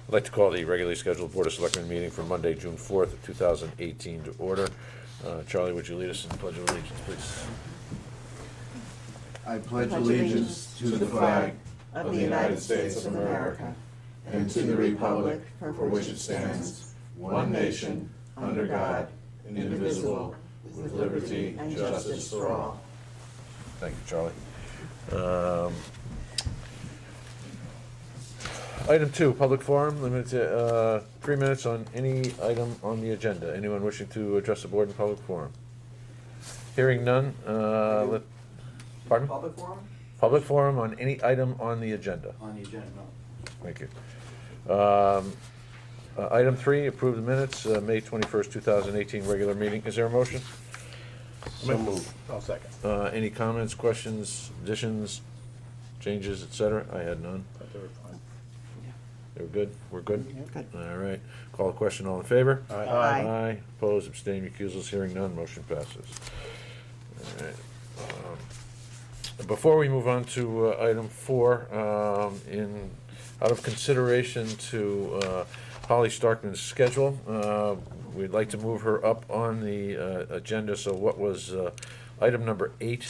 I'd like to call the regularly scheduled Board of Selectmen meeting for Monday, June 4th, 2018 to order. Charlie, would you lead us in the Pledge of Allegiance, please? I pledge allegiance to the flag of the United States of America and to the republic for which it stands, one nation, under God, indivisible, with liberty and justice for all. Thank you, Charlie. Item 2, public forum, limited to 3 minutes on any item on the agenda. Anyone wishing to address the board in public forum? Hearing none, pardon? Public forum? Public forum on any item on the agenda. On the agenda, no. Thank you. Item 3, approve the minutes, May 21st, 2018, regular meeting. Is there a motion? So moved. I'll second. Any comments, questions, additions, changes, et cetera? I had none. Thought they were fine. They were good? We're good? Good. All right. Call the question, all in favor? Aye. Aye. Aye. Opposed, abstained, recusals, hearing none, motion passes. All right. Before we move on to item 4, out of consideration to Holly Starkman's schedule, we'd like to move her up on the agenda. So what was item number 8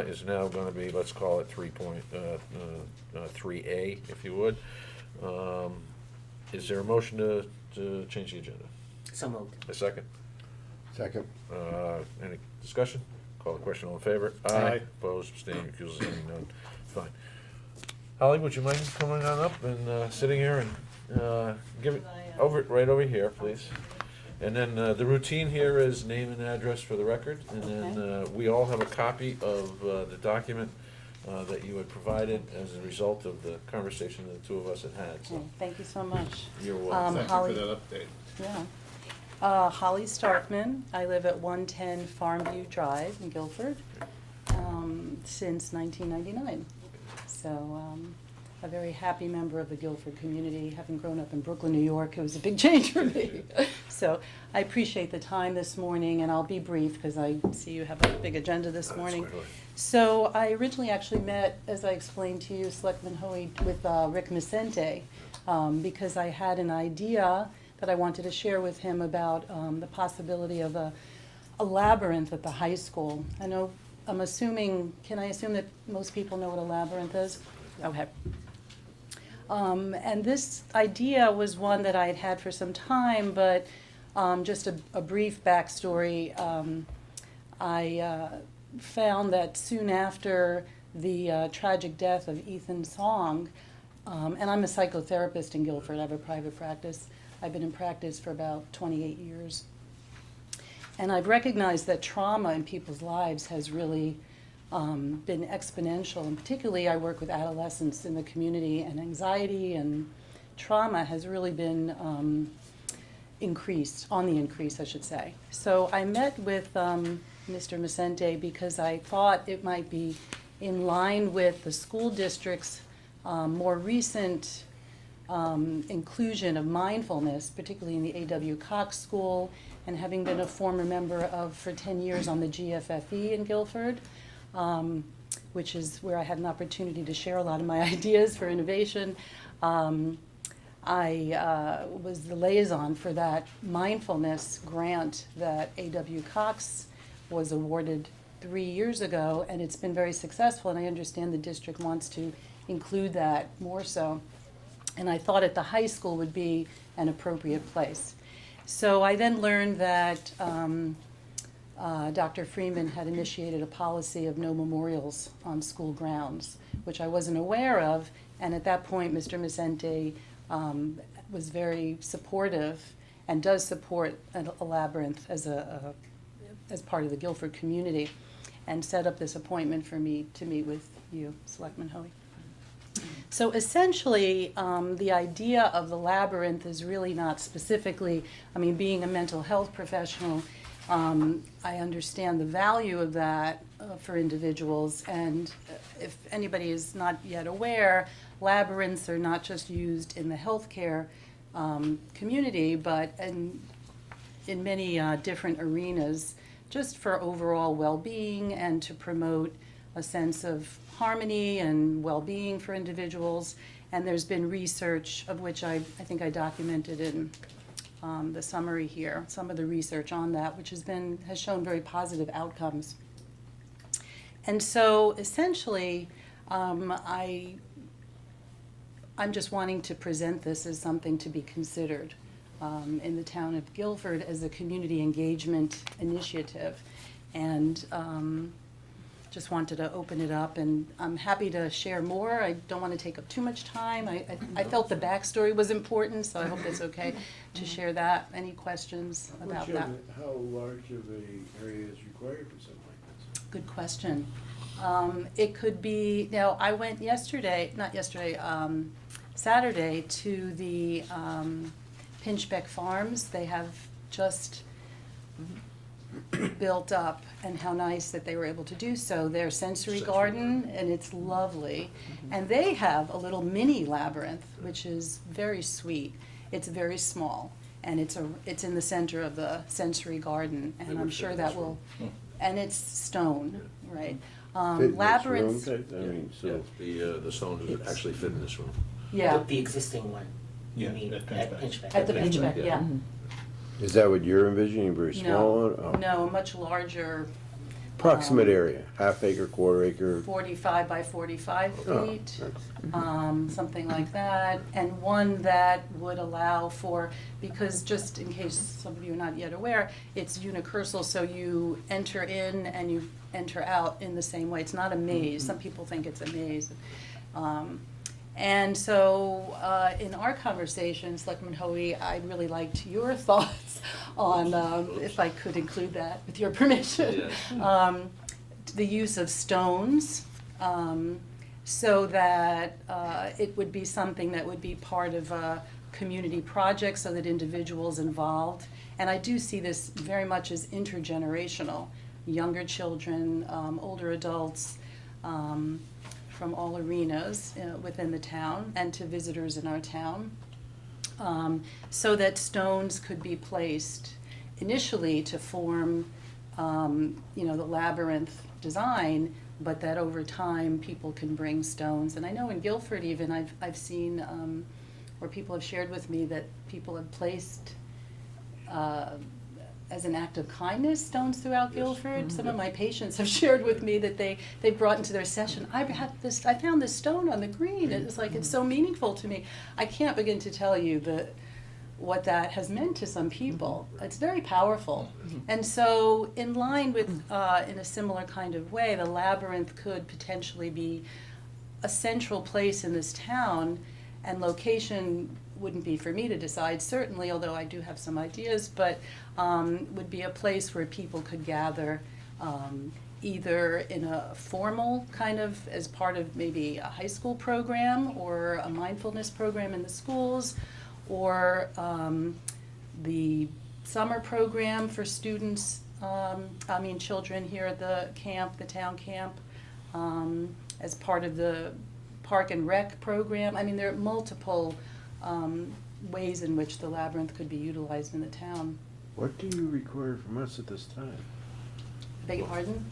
is now going to be, let's call it 3.3A, if you would. Is there a motion to change the agenda? So moved. A second? Second. Any discussion? Call the question, all in favor? Aye. Opposed, abstained, recusals, hearing none. Fine. Holly, would you mind coming on up and sitting here and give it right over here, please? And then the routine here is name and address for the record, and then we all have a copy of the document that you had provided as a result of the conversation that the two of us had had. Okay, So thank you so much. you're welcome. Thank Holly- you for that update. Yeah. Holly Starkman. I live at 110 Farmview Drive in Guilford since 1999. So a very happy member of the Guilford community. Having grown up in Brooklyn, New York, it was a big change for me. So I appreciate the time this morning, and I'll be brief because I see you have a big agenda this That's morning. quite all right. So I originally actually met, as I explained to you, Selectman Hoey, with Rick Vicente, because I had an idea that I wanted to share with him about the possibility of a labyrinth at the high school. I know, I'm assuming, can I assume that most people know what a labyrinth is? Okay. And this idea was one that I had had for some time, but just a brief backstory. I found that soon after the tragic death of Ethan Song, and I'm a psychotherapist in Guilford, I have a private practice. I've been in practice for about 28 years. And I've recognized that trauma in people's lives has really been exponential, and particularly I work with adolescents in the community, and anxiety and trauma has really been on the increase, I should say. So I met with Mr. Vicente because I thought it might be in line with the school district's more recent inclusion of mindfulness, particularly in the A.W. Cox School, and having been a former member of, for 10 years, on the GFFE in Guilford, which is where I had an opportunity to share a lot of my ideas for innovation. I was the liaison for that mindfulness grant that A.W. Cox was awarded 3 years ago, and it's been very successful, and I understand the district wants to include that more so. And I thought at the high school would be an appropriate place. So I then learned that Dr. Freeman had initiated a policy of no memorials on school grounds, which I wasn't aware of. And at that point, Mr. Vicente was very supportive and does support a labyrinth as part of the Guilford community, and set up this appointment for me to meet with you, Selectman Hoey. So essentially, the idea of the labyrinth is really not specifically, being a mental health professional, I understand the value of that for individuals, and if anybody is not yet aware, labyrinths are not just used in the healthcare community, but in many different arenas, just for overall well-being and to promote a sense of harmony and well-being for individuals. And there's been research, of which I think I documented in the summary here, some of the research on that, which has shown very positive outcomes. And so essentially, I'm just wanting to present this as something to be considered in the town of Guilford as a community engagement initiative. And just wanted to open it up, and I'm happy to share more. I don't want to take up too much time. I felt the backstory was important, so I hope it's okay to share that. Any questions about that? How large of a area is required for something like this? Good question. It could be, now, I went Saturday to the Pinchbeck Farms. They have just built up, and how nice that they were able to do so. Their sensory garden, and it's lovely. And they have a little mini labyrinth, which is very sweet. It's very small, and it's in the center of the sensory garden, and I'm sure that will, and it's stone, right? Labyrinths, I mean, so, The stones actually fit in this room. yeah, The existing one, you Yeah, mean, at at Pinchbeck. Pinchbeck. at the Pinchbeck, yeah. is that what you're envisioning, very small one? No, Oh. no, a much larger, Approximate area, half acre, quarter acre? 45 by 45 Oh, feet. that's- Something like that, and one that would allow for, because just in case some of you are not yet aware, it's unicursal, so you enter in and you enter out in the same way. It's not a maze. Some people think it's a maze. And so, in our conversations, Selectman Hoey, I'd really liked your thoughts on, if I could include that with your permission, the use of stones, so that it would be something that would be part of a community project, so that individuals involved. And I do see this very much as intergenerational, younger children, older adults, from all arenas within the town and to visitors in our town, so that stones could be placed initially to form, the labyrinth design, but that over time people can bring stones. And I know in Guilford even I've seen where people have shared with me that people have placed as an act of kindness, stones throughout Guilford. Some of my patients have shared with me that they brought into their session, I found this stone on the green. It's like, it's so meaningful to me. I can't begin to tell you what that has meant to some people. It's very powerful. And so in line with, in a similar kind of way, the labyrinth could potentially be a central place in this town, and location wouldn't be for me to decide, certainly, although I do have some ideas, but would be a place where people could gather, either in a formal kind of, as part of maybe a high school program or a mindfulness program in the schools, or the summer program for students, children here at the camp, the town camp, as part of the Park and Rec program. I mean, there are multiple ways in which the labyrinth could be utilized in the town. What do you require from us at this time? Beg your pardon?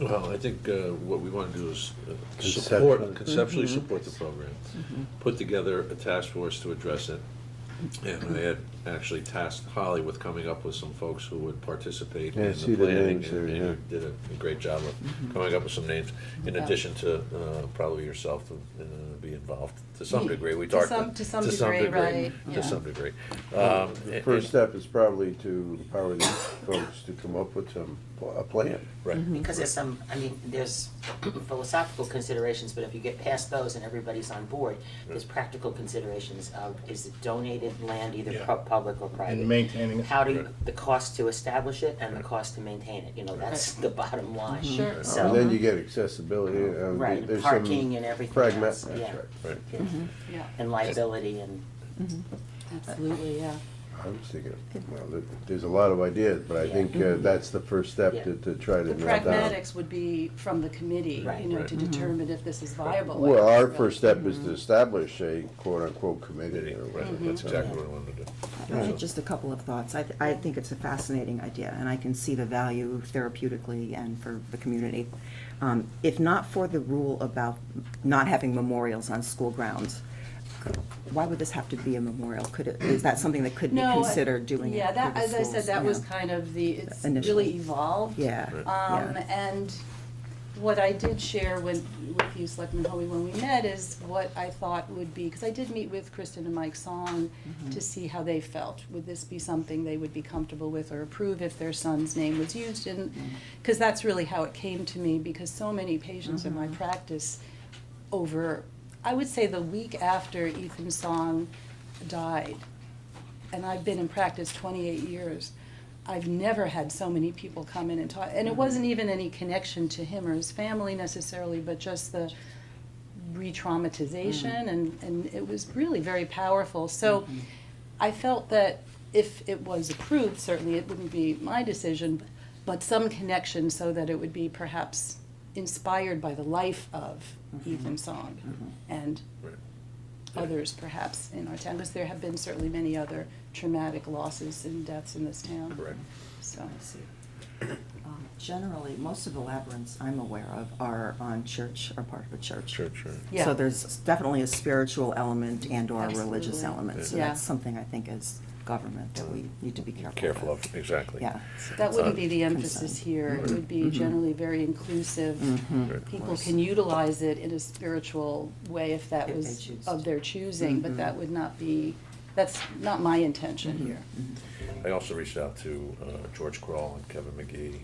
Well, I think what we want to do is Conceptually. conceptually support the program, put together a task force to address it. And I had actually tasked Holly with coming up with some folks who would participate Yeah, I in see the the planning. names there, And yeah. you did a great job of coming up with some names, in Yeah. addition to probably yourself to be involved to some Me- degree. We to talked. some- to some degree, right, yeah. To some degree. The first step is probably to empower these folks to come up with a plan. Right. Because there's philosophical considerations, but if you get past those and everybody's on board, there's practical considerations of, is it donated land, either Yeah. public or private? And maintaining it. How do you, Right. the cost to establish it and the cost to maintain it, that's the bottom line. Sure. And then you So, get accessibility. right, there's parking some and everything pragma- else, that's yeah. right. Right. Yeah. Yeah, And liability and, absolutely, yeah. I was thinking, well, there's a lot of ideas, but I think that's the first step Yeah. to try to The nail down. pragmatics would be from the committee, Right. you know, Right. to determine if this is viable. Well, our Right. first step is to establish a quote-unquote committee or Right, whatever. that's exactly what I wanted to do. I had just a couple of thoughts. I think it's a fascinating idea, and I can see the value therapeutically and for the community. If not for the rule about not having memorials on school grounds, why would this have to be a memorial? Is that something that could be No, considered doing it Yeah, through that, the as I said, schools? that was Yeah. kind of it's Initially. really evolved. Yeah, yeah. And what I did share with you, Selectman Hoey, when we met, is what I thought would be, because I did meet with Kristen and Mike Song to see how they felt. Would this be something they would be comfortable with or approve if their son's name was used? And, because that's really how it came to me, because so many patients in my practice over, I would say the week after Ethan Song died, and I've been in practice 28 years, I've never had so many people come in and talk, and it wasn't even any connection to him or his family necessarily, but just the re-traumatization, and it was really very powerful. So I felt that if it was approved, certainly it wouldn't be my decision, but some connection so that it would be perhaps inspired by the life of Ethan Song and Right. others perhaps in our town, because there have been certainly many other traumatic losses and deaths in this town. Correct. So, I see. Generally, most of the labyrinths I'm aware of are on church, are part of a church. Church, right. yeah. So there's definitely a spiritual element and/or a religious Absolutely. element. So Yeah. that's something I think as government that we need to be careful Careful with. of, exactly. Yeah. That wouldn't be the Concern. emphasis here. It would be generally very inclusive. Right. People can utilize it in a spiritual way if that If they was choose of to. their choosing, but that would not be, that's not my intention here. I also reached out to George Kroll and Kevin McGee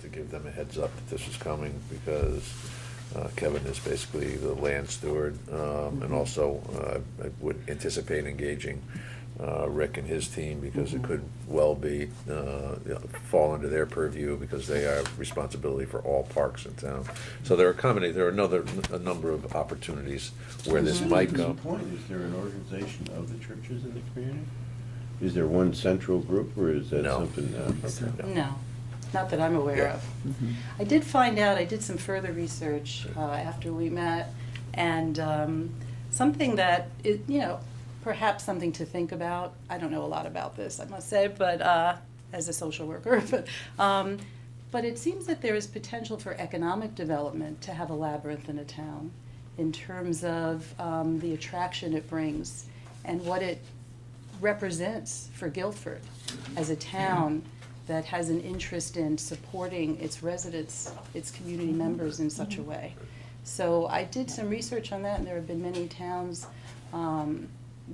to give them a heads up that this was coming, because Kevin is basically the land steward, and also I would anticipate engaging Rick and his team, because it could well be fall under their purview, because they have responsibility for all parks in town. So there are a number of opportunities where this might At go. some point, is there an organization of the churches in the community? Is there one central group, or is that No. something? Okay. No, not that I'm aware Yeah. of. I did find out, I did some further research after we met, and something that, perhaps something to think about. I don't know a lot about this, I must say, but as a social worker, but it seems that there is potential for economic development to have a labyrinth in a town in terms of the attraction it brings and what it represents for Guilford as a town that has an interest in supporting its residents, its community members in such a way. So I did some research on that, and there have been many towns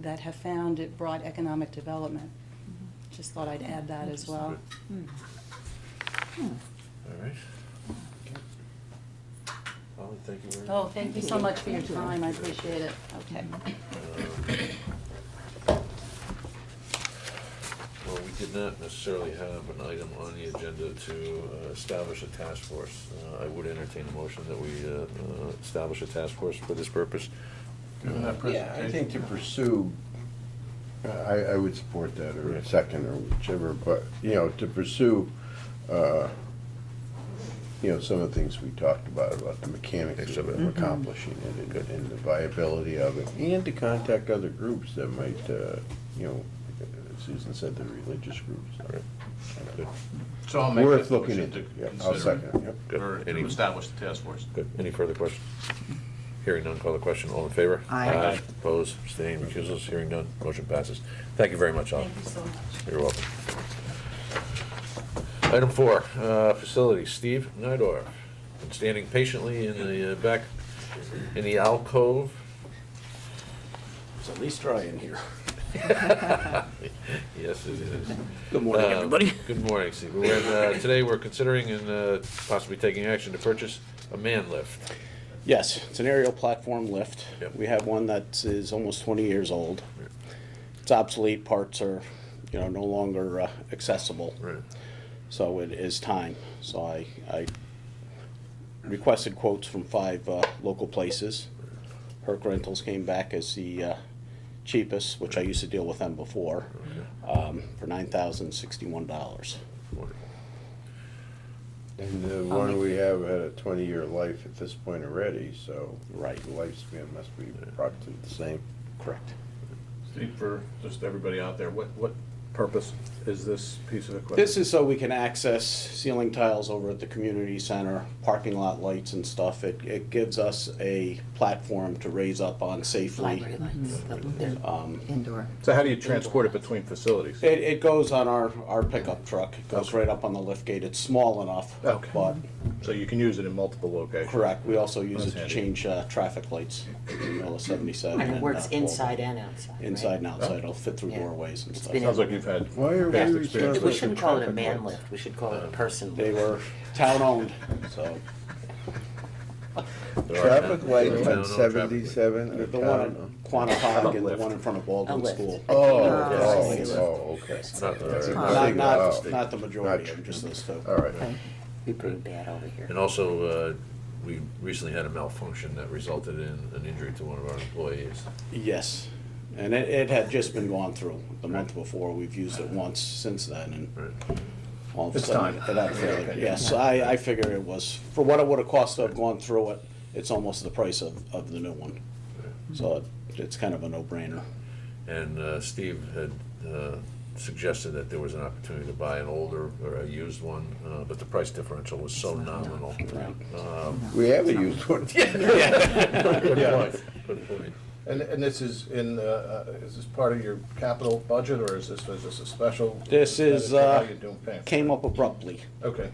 that have found it brought economic development. Just thought I'd add that as well. All right. Holly, thank you very much. Oh, thank you so much for your time, I appreciate it. Okay. Well, we did not necessarily have an item on the agenda to establish a task force. I would entertain a motion that we establish a task force for this purpose. Yeah, I think to pursue, I would support that, or Right. second, or whichever, but, to pursue, some of the things we talked about the mechanics of accomplishing it, and the viability of it, and to contact other groups that might, Susan said, the religious groups. Right. Good. So I'll make Worth that looking motion into. to Yeah, I'll consider, second it, yep. Good. or Any- to establish the task force. Good. Any further questions? Hearing none, call the question. All in favor? Aye. Opposed, abstained, recusals, hearing none, motion passes. Thank you very much, Holly. Thank you so much. You're welcome. Item 4, facilities. Steve Nydorf, been standing patiently in the back, in the alcove. It's at least dry in here. Yes, it is. Good morning, everybody. Good morning, Steve. Today, we're considering and possibly taking action to purchase a man lift. Yes, it's an aerial platform lift. Yep. We have one that is almost 20 years old. It's obsolete, parts are, no longer accessible. Right. So it is time. So I requested quotes from 5 local places. Herc Rentals came back as the cheapest, which I used to deal with them before, for $9,061. Wonderful. And the one we have had a 20-year life at this point already, so. Right. The lifespan must be approximately the same. Correct. Steve, for just everybody out there, what purpose is this piece of equipment? This is so we can access ceiling tiles over at the community center, parking lot lights and stuff. It gives us a platform to raise up on safely. Library lights. They're- Indoor. So how do you transport it between facilities? It goes on our pickup truck. It goes right up on the lift gate. It's small enough, Okay. but So you can use it in multiple locations? correct. We also use That's it to handy. change traffic lights in the middle of 77. And it works Fulton. inside and outside, right? Inside and outside. It'll fit through Yeah. doorways and It's stuff. been Sounds like you've had Why are past we experience. responsible We shouldn't call it a Traffic man lights. lift, we should call it a person They lift. were town-owned, so. There are Traffic town- lights town-owned on traffic 77 The or one town? at Quannapock and the one in front of A Baldwin lift. School. Oh, Yes. okay. Not the- All right. Not, Oh. not the majority, Not- of them, just those two. All right. Okay. Be pretty bad over here. And also, we recently had a malfunction that resulted in an injury to one of our employees. Yes, and it had just been gone through the month before. We've used it once since then, and Right. all of a It's sudden, time. it had failed. Okay. Yes, I figure it was, for what it would have cost to have gone through it, it's almost the price of the new one. So it's kind of a no-brainer. And Steve had suggested that there was an opportunity to buy an older or a used one, but the price differential was so nominal. We have a used one. Good point, good point. And this is is this part of your capital budget, or is this a special? This is, How you doing paying? Came up abruptly. Okay.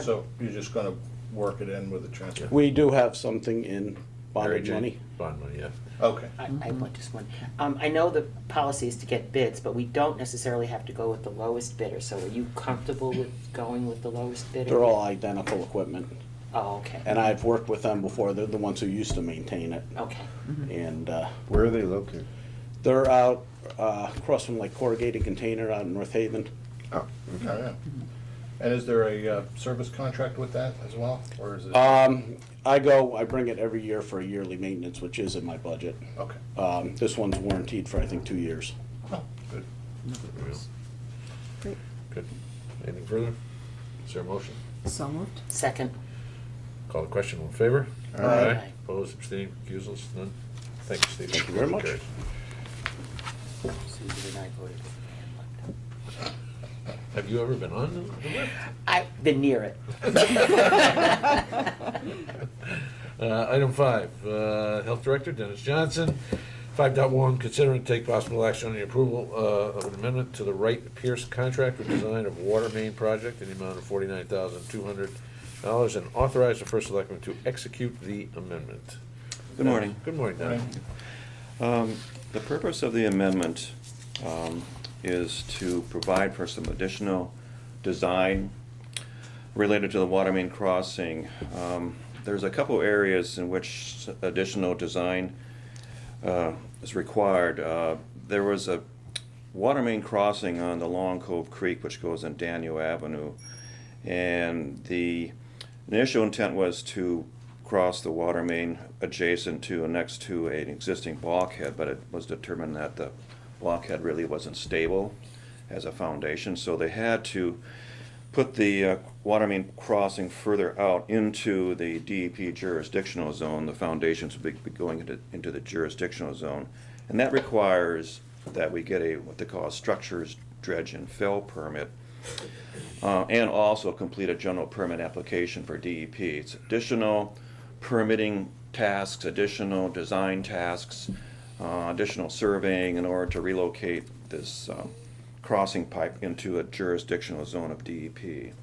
So you're just gonna work it in with the transfer? We do have something in Mary bonded Jane? money. Bond money, yeah. Okay. I want just one. I know the policy is to get bids, but we don't necessarily have to go with the lowest bidder, so are you comfortable with going with the lowest bidder? They're all identical equipment, Oh, okay. and I've worked with them before. They're the ones who used to maintain it. Okay. And Where are they located? they're out across from like Corrugated Container out in North Haven. Oh, Oh, yeah. And is there a service contract with that as well, or is it? I bring it every year for a yearly maintenance, which is in my budget. Okay. This one's warranted for, I think, 2 years. Oh, good. Great. Good. Anything further? Is there a motion? So moved. Second. Call the question, all in favor? Aye. Opposed, abstaining, recusals, none? Thank you, Steve. Thank you very much. Carries. Susan and I voted for the man lift. Have you ever been on the lift? I've been near it. Item 5, Health Director Dennis Johnson. 5.1, consider and take possible action on the approval of an amendment to the Wright Pierce contract for design of water main project in the amount of $49,200 and authorize the first selectman to execute the amendment. Good morning. Good morning, Dennis. The purpose of the amendment is to provide for some additional design related to the water main crossing. There's a couple areas in which additional design is required. There was a water main crossing on the Long Cove Creek, which goes on Daniel Avenue, and the initial intent was to cross the water main adjacent to and next to an existing bulkhead, but it was determined that the bulkhead really wasn't stable as a foundation, so they had to put the water main crossing further out into the DEP jurisdictional zone. The foundations would be going into the jurisdictional zone, and that requires that we get a what they call a structures dredge and fill permit, and also complete a general permit application for DEP. It's additional permitting tasks, additional design tasks, additional surveying in order to relocate this crossing pipe into a jurisdictional zone of DEP.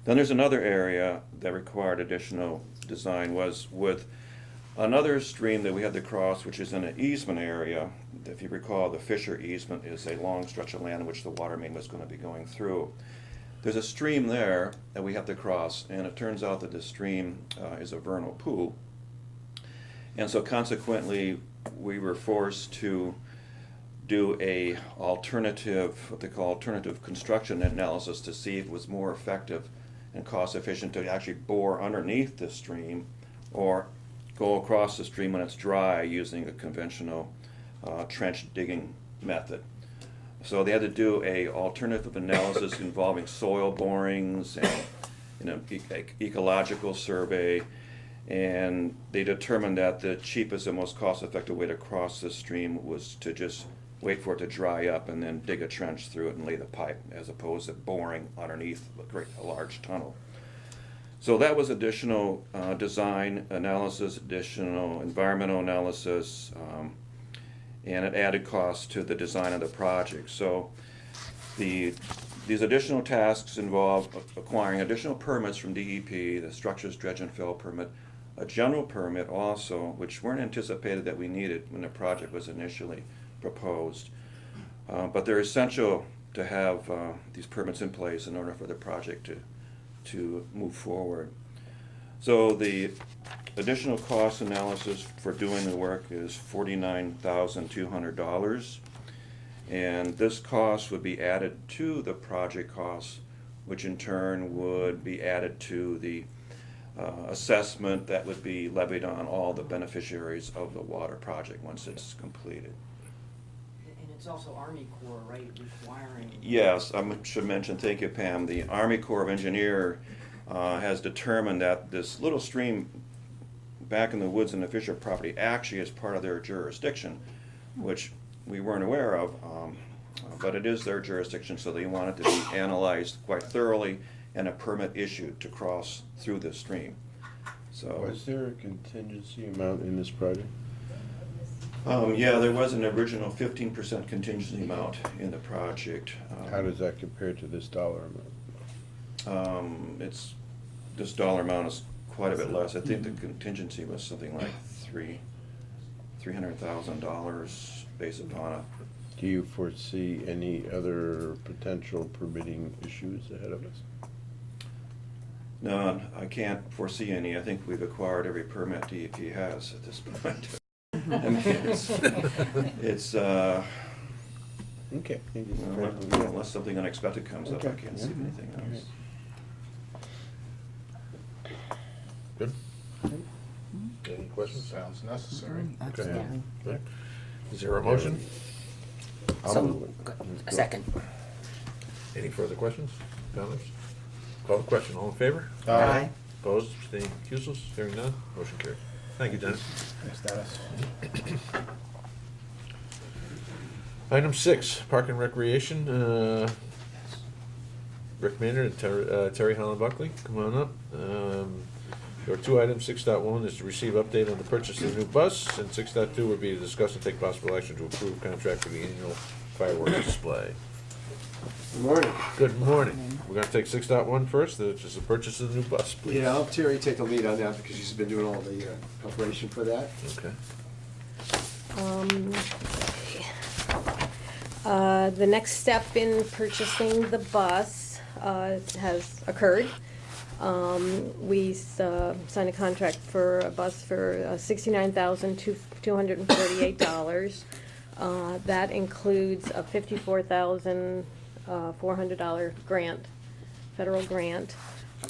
Then there's another area that required additional design was with another stream that we had to cross, which is in an easement area. If you recall, the Fisher easement is a long stretch of land in which the water main was going to be going through. There's a stream there that we have to cross, and it turns out that the stream is a vernal pool. And so consequently, we were forced to do a alternative, what they call alternative construction analysis to see if it was more effective and cost efficient to actually bore underneath the stream or go across the stream when it's dry using a conventional trench digging method. So they had to do a alternative analysis involving soil borings and ecological survey, and they determined that the cheapest and most cost-effective way to cross the stream was to just wait for it to dry up and then dig a trench through it and lay the pipe, as opposed to boring underneath a large tunnel. So that was additional design analysis, additional environmental analysis, and it added cost to the design of the project. So these additional tasks involve acquiring additional permits from DEP, the structures dredge and fill permit, a general permit also, which weren't anticipated that we needed when the project was initially proposed. But they're essential to have these permits in place in order for the project to move forward. So the additional cost analysis for doing the work is $49,200. And this cost would be added to the project costs, which in turn would be added to the assessment that would be levied on all the beneficiaries of the water project once it's completed. And it's also Army Corps, right, requiring? Yes, I should mention, thank you, Pam, the Army Corps of Engineers has determined that this little stream back in the woods in the Fisher property actually is part of their jurisdiction, which we weren't aware of, but it is their jurisdiction, so they want it to be analyzed quite thoroughly and a permit issued to cross through the stream. So, Was there a contingency amount in this project? yeah, there was an original 15% contingency amount in the project. How does that compare to this dollar amount? This dollar amount is quite a bit less. I think the contingency was something like $300,000 based upon it. Do you foresee any other potential permitting issues ahead of us? No, I can't foresee any. I think we've acquired every permit DEP has at this point. I mean, it's Okay. unless something unexpected comes up, I Okay. can't see Yeah. anything else. Good? Any questions? Sounds necessary. Okay. Good. Is there a motion? So, a second. Any further questions, comments? Call the question, all in favor? Aye. Opposed, abstaining, recusals, hearing none, motion carried. Thank you, Dennis. Thanks, Dennis. Item 6, Park and Recreation, Rick Maynard and Terry Holland Buckley, come on up. There are 2 items. 6.1 is to receive update on the purchase of a new bus, and 6.2 would be to discuss and take possible action to approve contract for the annual fireworks display. Good morning. Good morning. We're gonna take 6.1 first, which is the purchase of the new bus, please. Yeah, I'll have Terry take the lead on that because she's been doing all the preparation for that. Okay. The next step in purchasing the bus has occurred. We signed a contract for a bus for $69,248. That includes a $54,400 grant, federal grant.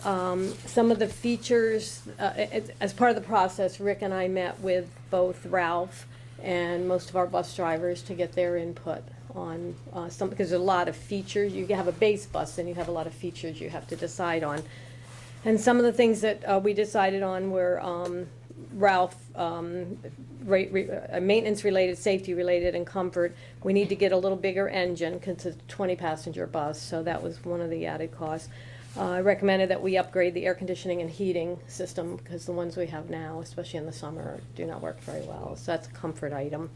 Some of the features, as part of the process, Rick and I met with both Ralph and most of our bus drivers to get their input on some, because there's a lot of features. You have a base bus and you have a lot of features you have to decide on. And some of the things that we decided on were Ralph, maintenance-related, safety-related, and comfort. We need to get a little bigger engine because it's a 20-passenger bus, so that was one of the added costs. I recommended that we upgrade the air conditioning and heating system because the ones we have now, especially in the summer, do not work very well. So that's a comfort item.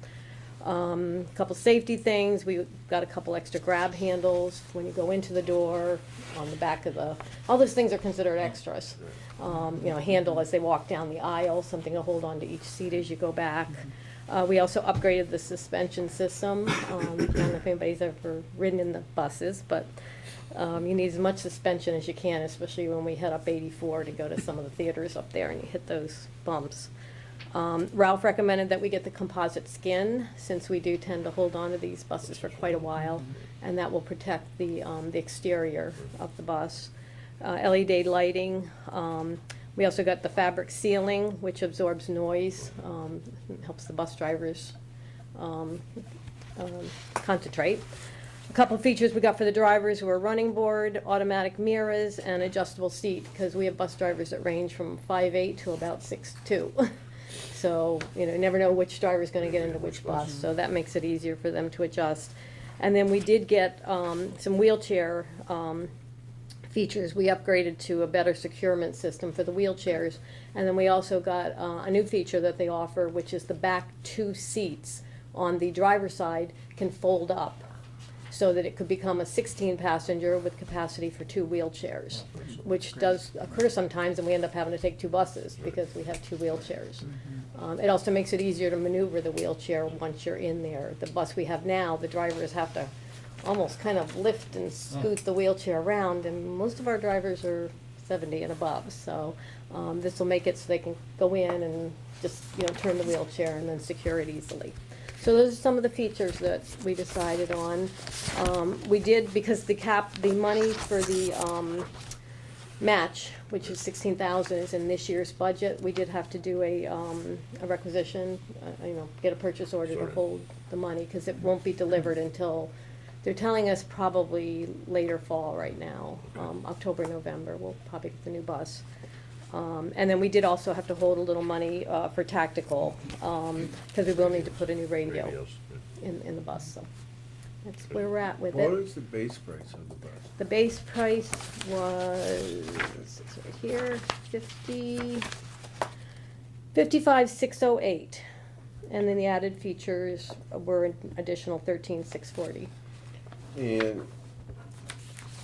A couple safety things. We got a couple extra grab handles when you go into the door, on the back of the. All those things are considered extras. A handle as they walk down the aisle, something to hold on to each seat as you go back. We also upgraded the suspension system. I don't know if anybody's ever ridden in the buses, but you need as much suspension as you can, especially when we head up 84 to go to some of the theaters up there and you hit those bumps. Ralph recommended that we get the composite skin, since we do tend to hold on to these buses for quite a while, and that will protect the exterior of the bus. LED lighting. We also got the fabric ceiling, which absorbs noise, helps the bus drivers concentrate. A couple of features we got for the drivers were running board, automatic mirrors, and adjustable seat, because we have bus drivers that range from 5'8" to about 6'2". So, you never know which driver's gonna get into which bus, so that makes it easier for them to adjust. And then we did get some wheelchair features. We upgraded to a better securement system for the wheelchairs. And then we also got a new feature that they offer, which is the back 2 seats on the driver's side can fold up, so that it could become a 16-passenger with capacity for 2 wheelchairs, which does occur sometimes, and we end up having to take 2 buses because we have 2 wheelchairs. It also makes it easier to maneuver the wheelchair once you're in there. The bus we have now, the drivers have to almost kind of lift and scoot the wheelchair around, and most of our drivers are 70 and above, so this will make it so they can go in and just, turn the wheelchair and then secure it easily. So those are some of the features that we decided on. We did, because the money for the match, which is 16,000, is in this year's budget, we did have to do a requisition, get a purchase order to hold the money, because it won't be delivered until, they're telling us probably later fall right now, October, November, we'll probably get the new bus. And then we did also have to hold a little money for tactical, because we will need to put a new radio Radios. in the bus, so that's where we're at with What it. is the base price of the bus? The base price was, it's right here, 55,608. And then the added features were an additional 13,640. And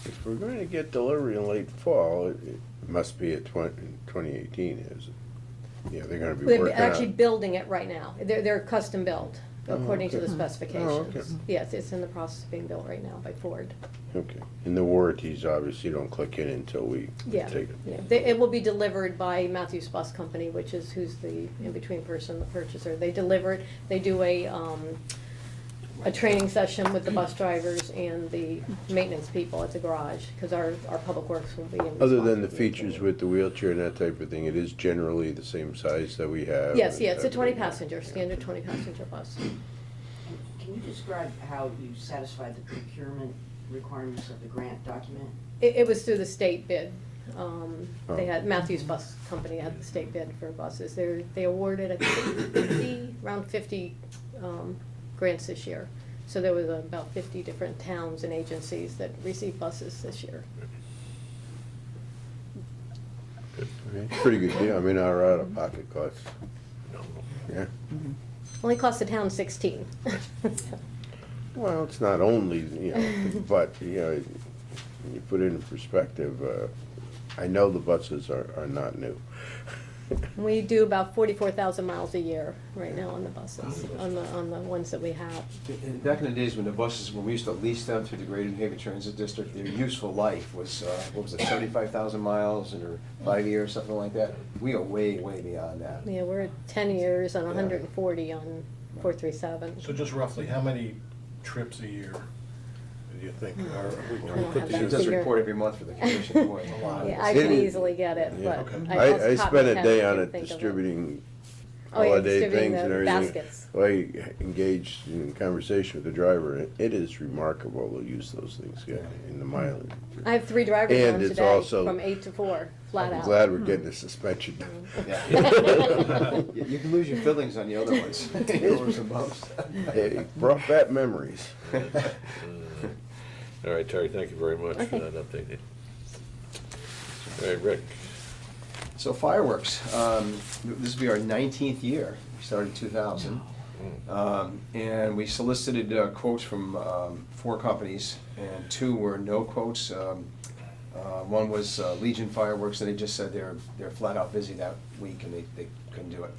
if we're going to get delivery in late fall, it must be at 2018, is it? Yeah, they're gonna be They're working actually on. building it right now. They're custom built, according to the okay. specifications. Oh, okay. Yes, it's in the process of being built right now by Ford. Okay, and the warranties obviously don't click in until we Yeah, take it. yeah. It will be delivered by Matthews Bus Company, which is who's the in-between person, the purchaser. They deliver it, they do a training session with the bus drivers and the maintenance people at the garage, because our public works will be in. Other than the responsibility. features with the wheelchair and that type of thing, it is generally the same size that we have. Yes, and yeah, it's a everything. 20-passenger, standard 20-passenger bus. Can you describe how you satisfied the procurement requirements of the grant document? It was through the state bid. They Oh. had, Matthews Bus Company had the state bid for buses. They awarded, I think, around 50 grants this year. So there was about 50 different towns and agencies that received buses this year. Okay, pretty good deal, I mean, our out-of-pocket costs, yeah. Only cost the town 16. Well, it's not only, but, you put it in perspective, I know the buses are not new. We do about 44,000 miles a year right now on the buses, on the ones that we have. Back in the days when we used to lease them through the Greater New Haven Transit District, their useful life was, 75,000 miles or 5 years, something like that. We are way, way beyond that. Yeah, we're at 10 years on 140 on 437. So just roughly, how many trips a year do you think are we I don't put have She that together? does figure. report every month for the commission. Boy. A lot. Yeah, I could It is- easily get it, Yeah. but Okay. I I off the top of spent my a head, day I on can't it think of distributing Oh, yeah, holiday distributing things and the everything. baskets. Well, I engaged in conversation with the driver, and it is remarkable the use those things get in the mileage. I have 3 drivers And on it's today, also- from 8 to 4, flat I'm out. glad we're getting a suspension. Yeah. You can lose your feelings on the other ones. Yours and bumps. It brought back memories. All right, Terry, thank you very much for Okay. that update. All right, Rick. So fireworks, this will be our 19th year. We started in 2000. And we solicited quotes from 4 companies, and 2 were no quotes. One was Legion Fireworks, and they just said they're flat out busy that week and they couldn't do it.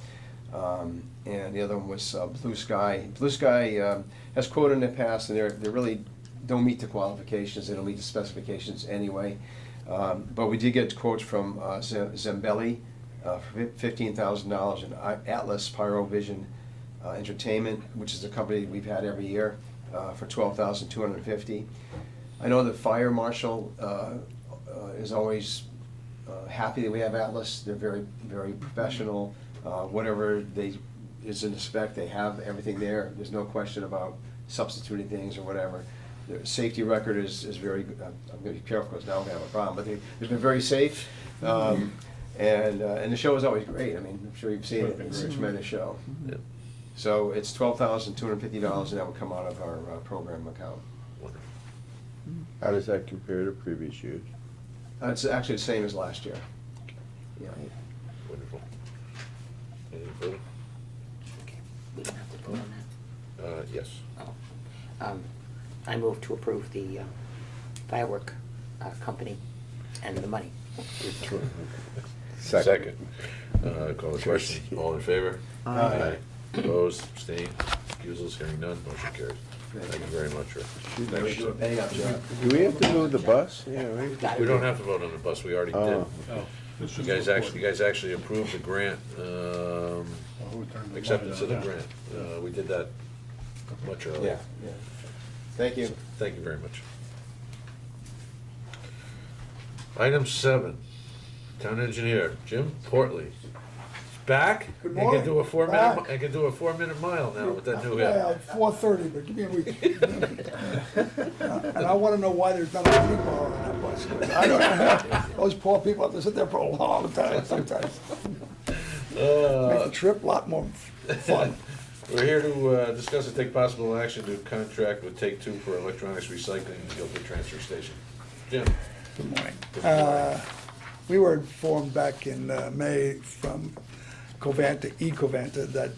And the other one was Blue Sky. Blue Sky has quoted in the past, and they really don't meet the qualifications, they don't meet the specifications anyway. But we did get quotes from Zambelli for $15,000, and Atlas Pyrovision Entertainment, which is a company we've had every year, for $12,250. I know the fire marshal is always happy that we have Atlas. They're very, very professional. Whatever they is in the spec, they have everything there, there's no question about substituting things or whatever. The safety record is very good, I'm gonna be careful, because now I'm gonna have a problem, but it's been very safe. And the show is always great, I mean, I'm sure you've seen it, it's a tremendous show. Yeah. So it's $12,250, and that would come out of our program account. Wonderful. How does that compare to previous years? It's actually the same as last year. Yeah. Wonderful. Anything further? We don't have to vote on that. Yes. Oh. I move to approve the firework company and the money. Second. Call the question. All in favor? Aye. Opposed, abstained, recusals, hearing none, motion carries. Thank you very much, Rick. Thanks, Joe. Bang up, Joe. Do we have to move the bus? Yeah, We don't have to vote on the bus, we already did. Oh. You guys actually approved the grant, acceptance of the grant. We did that much Yeah, earlier. yeah. Thank you. Thank you very much. Item 7, town engineer, Jim Portley. Back? Good He can morning. do a 4 Back. minute, I can do a 4-minute mile now with that new hip. Yeah, 4:30, but give me a week. And I wanna know why there's not a meeting bar on that bus. I don't know. Those poor people have to sit there for a long time sometimes. Make the trip a lot more fun. We're here to discuss and take possible action to contract with Take Two for electronics recycling in the Guilford Transfer Station. Jim? Good morning. We were informed back in May from Covanta, Covanta, that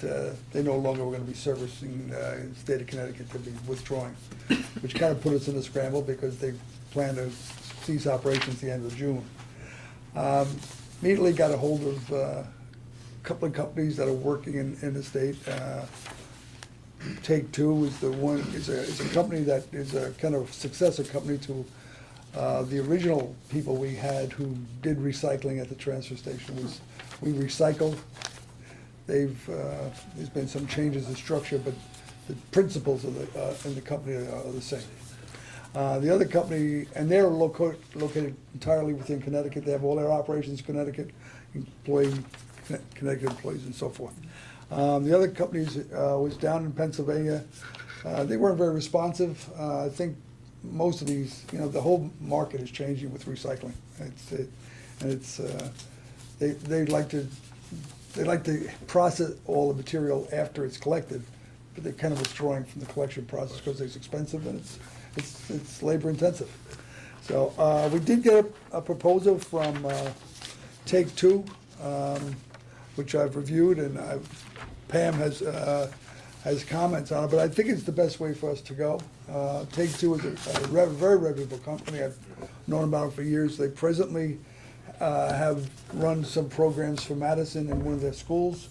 they no longer were gonna be servicing the state of Connecticut, to be withdrawing, which kind of put us in a scramble because they plan to cease operations at the end of June. Immediately got a hold of a couple of companies that are working in the state. Take Two is the one, is a company that is a kind of successor company to the original people we had who did recycling at the transfer station. We recycled. There's been some changes in structure, but the principles of in the company are the same. The other company, and they're located entirely within Connecticut. They have all their operations in Connecticut, employing Connecticut employees and so forth. The other companies was down in Pennsylvania. They weren't very responsive. I think most of these, the whole market is changing with recycling. They like to process all the material after it's collected, but they're kind of withdrawing from the collection process because it's expensive and it's labor intensive. So we did get a proposal from Take Two, which I've reviewed, and Pam has comments on it, but I think it's the best way for us to go. Take Two is a very reputable company. I've known about it for years. They presently have run some programs for Madison in one of their schools.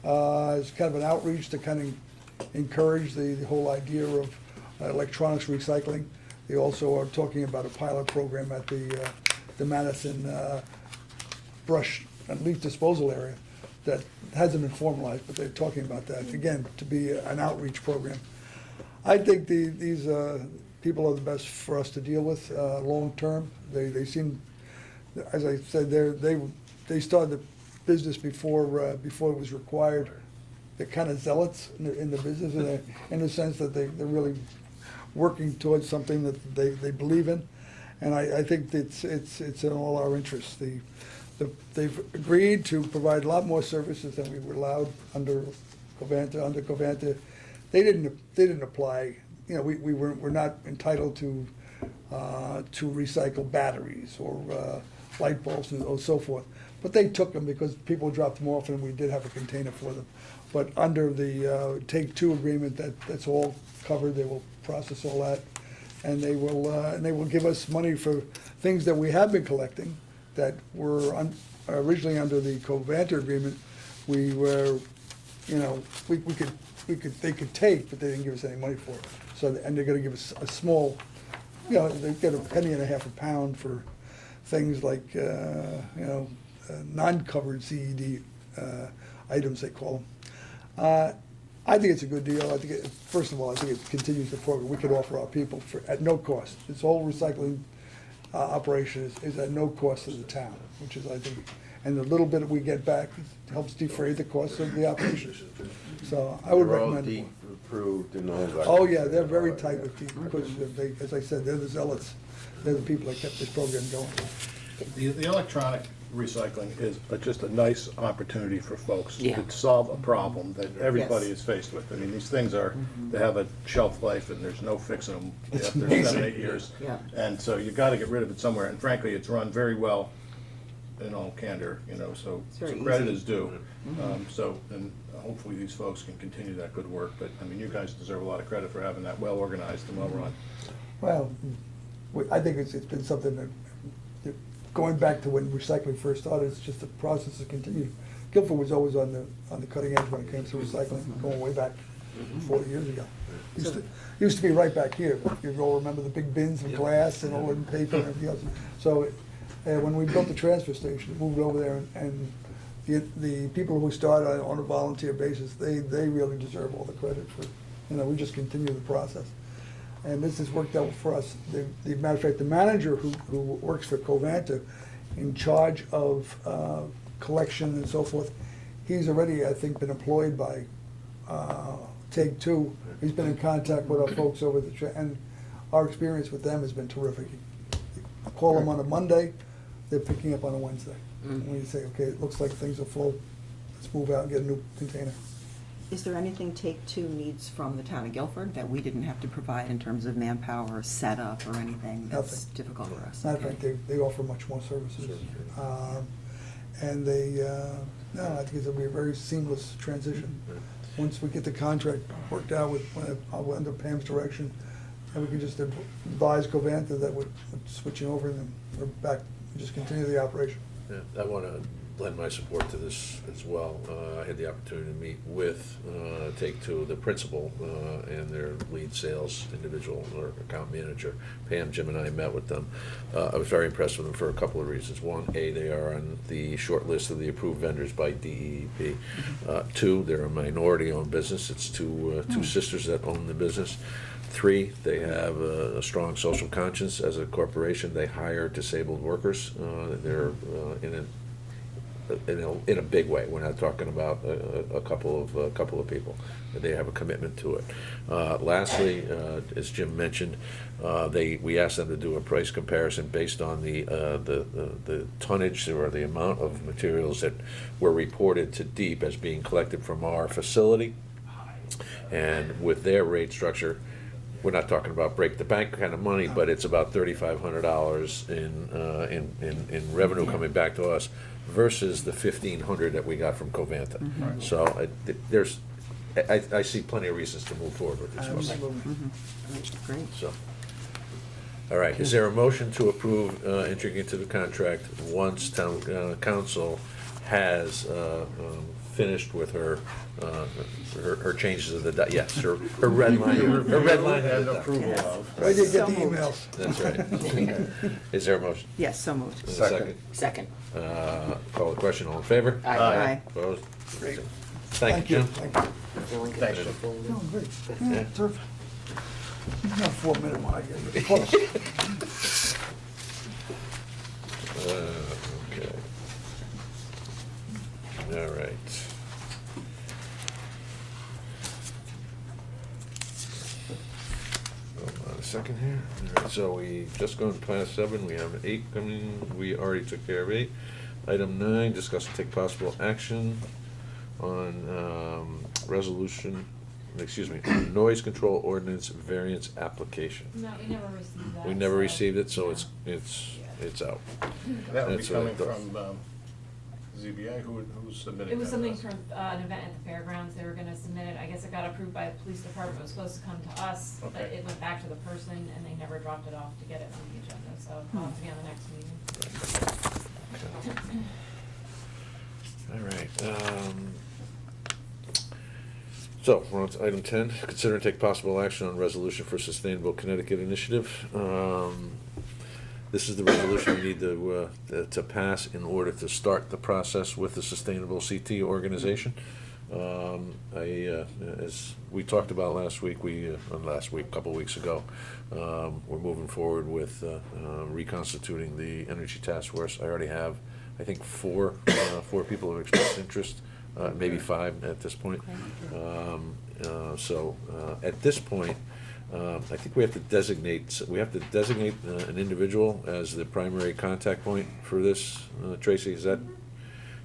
It's kind of an outreach to kind of encourage the whole idea of electronics recycling. They also are talking about a pilot program at the Madison brush and leaf disposal area that hasn't been formalized, but they're talking about that, again, to be an outreach program. I think these people are the best for us to deal with long-term. They seem, as I said, they started the business before it was required. They're kind of zealots in the business, in the sense that they're really working towards something that they believe in, and I think it's in all our interests. They've agreed to provide a lot more services than we were allowed under Covanta. They didn't apply. We're not entitled to recycle batteries or light bulbs and so forth. But they took them because people dropped them off, and we did have a container for them. But under the Take Two agreement, that's all covered. They will process all that, and they will give us money for things that we have been collecting that were originally under the Covanta agreement. We were, they could take, but they didn't give us any money for it. So, and they're gonna give us a small, they get a penny and a half a pound for things like, non-covered CED items, they call them. I think it's a good deal. First of all, I think it continues the program we could offer our people at no cost. This whole recycling operation is at no cost to the town, which is, I think, and the little bit we get back helps defray the cost of the operation. So I would They're all recommend. deep approved and all that. Oh, yeah, they're very tight with DEP, because they, as I said, they're the zealots. They're the people that kept this program going. The electronic recycling is just a nice opportunity for folks Yeah. to solve a problem that everybody Yes. is faced with. I mean, these things are, they have a shelf life and there's no fixing them It's after amazing. 7, 8 years. Yeah. And so you gotta get rid of it somewhere, and frankly, it's run very well in all candor, you know, so It's very credit easy. is due. So, and hopefully these folks can continue that good work, but, I mean, you guys deserve a lot of credit for having that well organized and well run. Well, I think it's been something that, going back to when recycling first started, it's just a process that continued. Guilford was always on the cutting edge when it came to recycling, going way back 40 years ago. Used to be right back here. You all remember the big bins of glass and all the paper and everything else. So when we built the transfer station, moved over there, and the people who started on a volunteer basis, they really deserve all the credit for, we just continue the process. And this has worked out for us. The matter of fact, the manager who works for Covanta, in charge of collection and so forth, he's already, I think, been employed by Take Two. He's been in contact with our folks over and our experience with them has been terrific. I call them on a Monday, they're picking up on a Wednesday. And we say, okay, it looks like things are full, let's move out and get a new container. Is there anything Take-Two needs from the town of Guilford that we didn't have to provide in terms of manpower or setup or anything that's Nothing. difficult for us? Matter of Okay. fact, they offer much more services. And no, I think it'll be a very seamless transition. Once we get the contract worked out I'll under Pam's direction, and we can just advise Covanta that we're switching over and then we're back, just continue the operation. Yeah, I want to lend my support to this as well. I had the opportunity to meet with Take-Two, the principal, and their lead sales individual or account manager. Pam, Jim, and I met with them. I was very impressed with them for a couple of reasons. One, they are on the short list of the approved vendors by DEP. Two, they're a minority-owned business. It's two sisters that own the business. Three, they have a strong social conscience as a corporation. They hire disabled workers. They're in a big way. We're not talking about a couple of people. They have a commitment to it. Lastly, as Jim mentioned, we asked them to do a price comparison based on the tonnage or the amount of materials that were reported to DEEP as being collected from our facility. And with their rate structure, we're not talking about break the bank kind of money, but it's about $3,500 in revenue coming back to us versus the $1,500 that we got from Covanta. So I see plenty of reasons to move forward with this. Absolutely. Great. So, all right, is there a motion to approve entering into the contract once town council has finished with her changes of the, yes, her red line. And approval of. I did get So the moved. emails. That's right. Is there a motion? Yes, so moved. Is there a second? Second. Call the question, all in favor? Aye. Aye. Opposed? Great. Thank you, Jim. Thank you. Feeling good. Thanks, Jim. Feeling good. No, great. Yeah. Yeah, terrific. Not a 4-minute one, I guess. Close. Okay. All right. Hold on a second here. All right, so we just gone past 7, we have 8 coming, we already took care of 8. Item 9, discuss and take possible action on noise control ordinance variance application. No, we never received that. We never so- received it, so it's out. That would be That's what I coming thought. from ZBA, who's submitting It was that to something us? from an event at the fairgrounds, they were gonna submit it, I guess it got approved by the police department, it was supposed to come to us, but Okay. it went back to the person, and they never dropped it off to get it on the agenda, so I'll have to be on the next meeting. All right. So, we're on to item 10, consider and take possible action on resolution for Sustainable Connecticut Initiative. This is the resolution we need to pass in order to start the process with the Sustainable CT organization. As we talked about last week, a couple weeks ago, we're moving forward with reconstituting the Energy Task Force. I already have I think four people have expressed interest, maybe five at this point. So at this point, I think we have to designate an individual as the primary contact point for this. Tracy, is that?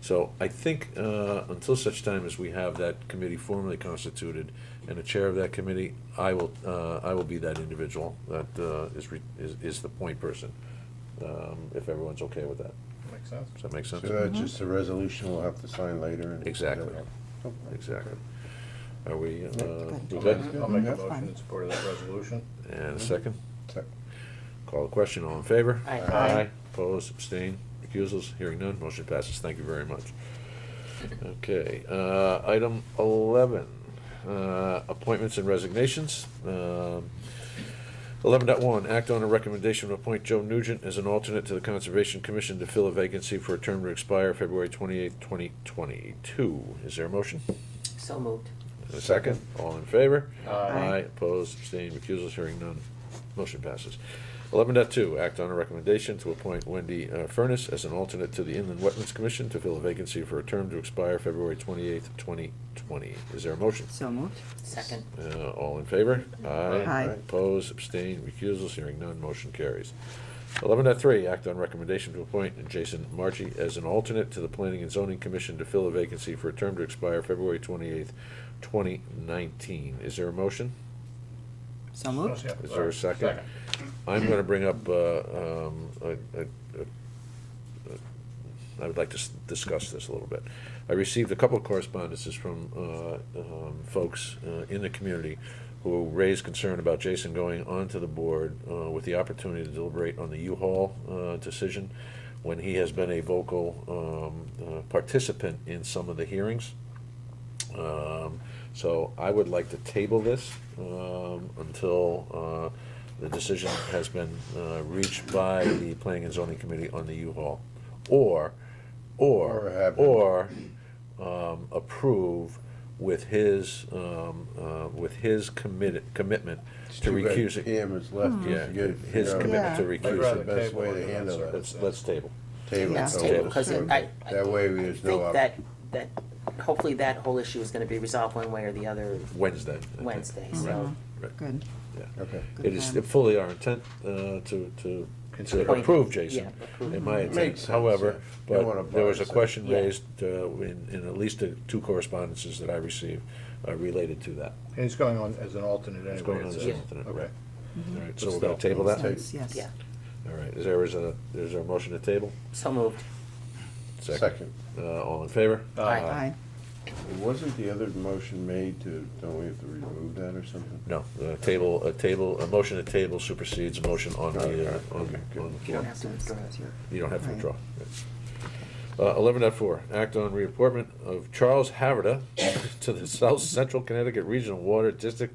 So I think until such time as we have that committee formally constituted and the chair of that committee, I will be that individual that is the point person. If everyone's okay with that. Makes sense. Does that make sense? So that's just a resolution we'll have to sign later? and- Exactly. Exactly. Are we, we I'll good? make a That's motion fine. in support of that resolution. And a second? Second. Call the question, all in favor? Aye. Aye, opposed, abstained, recusals, hearing none, motion passes, thank you very much. Okay, item 11, appointments and resignations. 11.1, act on a recommendation to appoint Joe Nugent as an alternate to the Conservation Commission to fill a vacancy for a term to expire February 28, 2022. Is there a motion? So moved. A second, all in favor? Aye. Opposed, abstained, recusals, hearing none, motion passes. 11.2, act on a recommendation to appoint Wendy Furness as an alternate to the Inland Wetlands Commission to fill a vacancy for a term to expire February 28th, 2020. Is there a motion? So moved. Second. All in favor? Aye. Opposed, abstained, recusals, hearing none, motion carries. 11.3, act on recommendation to appoint Jason Marchi as an alternate to the Planning and Zoning Commission to fill a vacancy for a term to expire February 28th, 2019. Is there a motion? So moved. Yeah, Is there a sorry. second? I'm gonna bring up, I would like to discuss this a little bit. I received a couple of correspondences from folks in the community who raised concern about Jason going onto the board with the opportunity to deliberate on the U-Haul decision, when he has been a vocal participant in some of the hearings. So I would like to table this until the decision has been reached by the Planning and Zoning Committee on the U-Haul, or approve with his commitment to recuse it. Pam is left. Yeah, You gotta his figure out commitment to Yeah. recuse I'd it. rather the best table way it to in handle that it. Let's table. Table Yeah. it. so Table, we'll- 'cause I That way there's no. think that hopefully that whole issue is gonna be resolved one way or the other Wednesday. I think. Wednesday, Right, so. right, Good. yeah. Okay. Good It is plan. fully our intent to Appoint- approve Jason, yeah, approve. in my intent. Makes sense, However, yeah. Don't wanna but there was a bias it. question Yeah. raised in at least two correspondences that I received related to that. And he's going on as an alternate anyway. It's going on as an Yeah. alternate, Okay. right. All right, so But we're gonna still. table that? Sense, yes. Yeah, All right, is there a motion to table? so moved. Second. All in favor? Aye. Wasn't the other motion made to, don't we have to remove that or something? No, a motion to table supersedes a motion on the, Okay, on okay, good. on the You floor. don't have to withdraw it. You don't have to Right. withdraw. 11.4, act on reappointment of Charles Haverda to the South Central Connecticut Regional Water District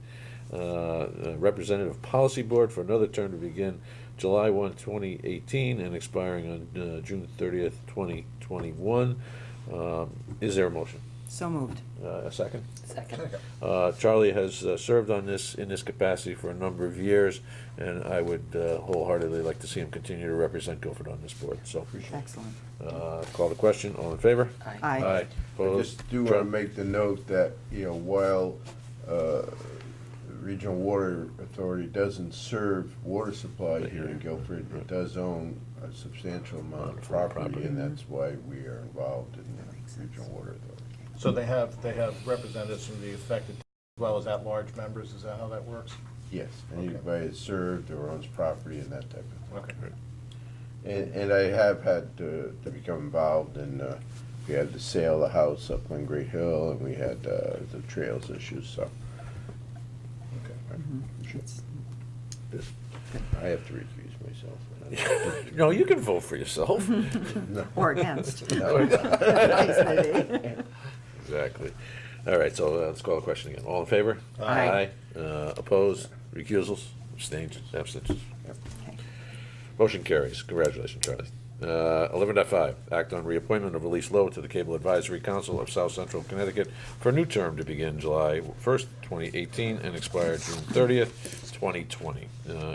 Representative Policy Board for another term to begin July 1, 2018, and expiring on June 30th, 2021. Is there a motion? So moved. A second? Second. Charlie has served on this, in this capacity for a number of years, and I would wholeheartedly like to see him continue to represent Guilford on this board, so. Excellent. Call the question, all in favor? Aye. Aye. I Opposed? just do want to make the note that, while Regional Water Authority doesn't serve water supply here in Guilford, it does own a substantial amount of property, and that's why we are involved in the Regional Water Authority. So they have representatives from the affected as well as at-large members, is that how that works? Yes, anybody that's served or owns property and that type of thing. Okay. And I have had to become involved in, we had the sale of the house up on Great Hill, and we had the trails issues, so. I have to recuse myself. No, you can vote for yourself. No. Or against. No. Vice maybe. Exactly. All right, so let's call the question again. All in favor? Aye. Opposed? Recusals? Abstained? Abstentions? Okay. Motion carries. Congratulations, Charlie. 11.5, act on reappointment of Elise Lowe to the Cable Advisory Council of South Central Connecticut for a new term to begin July 1st, 2018, and expire June 30th, 2020.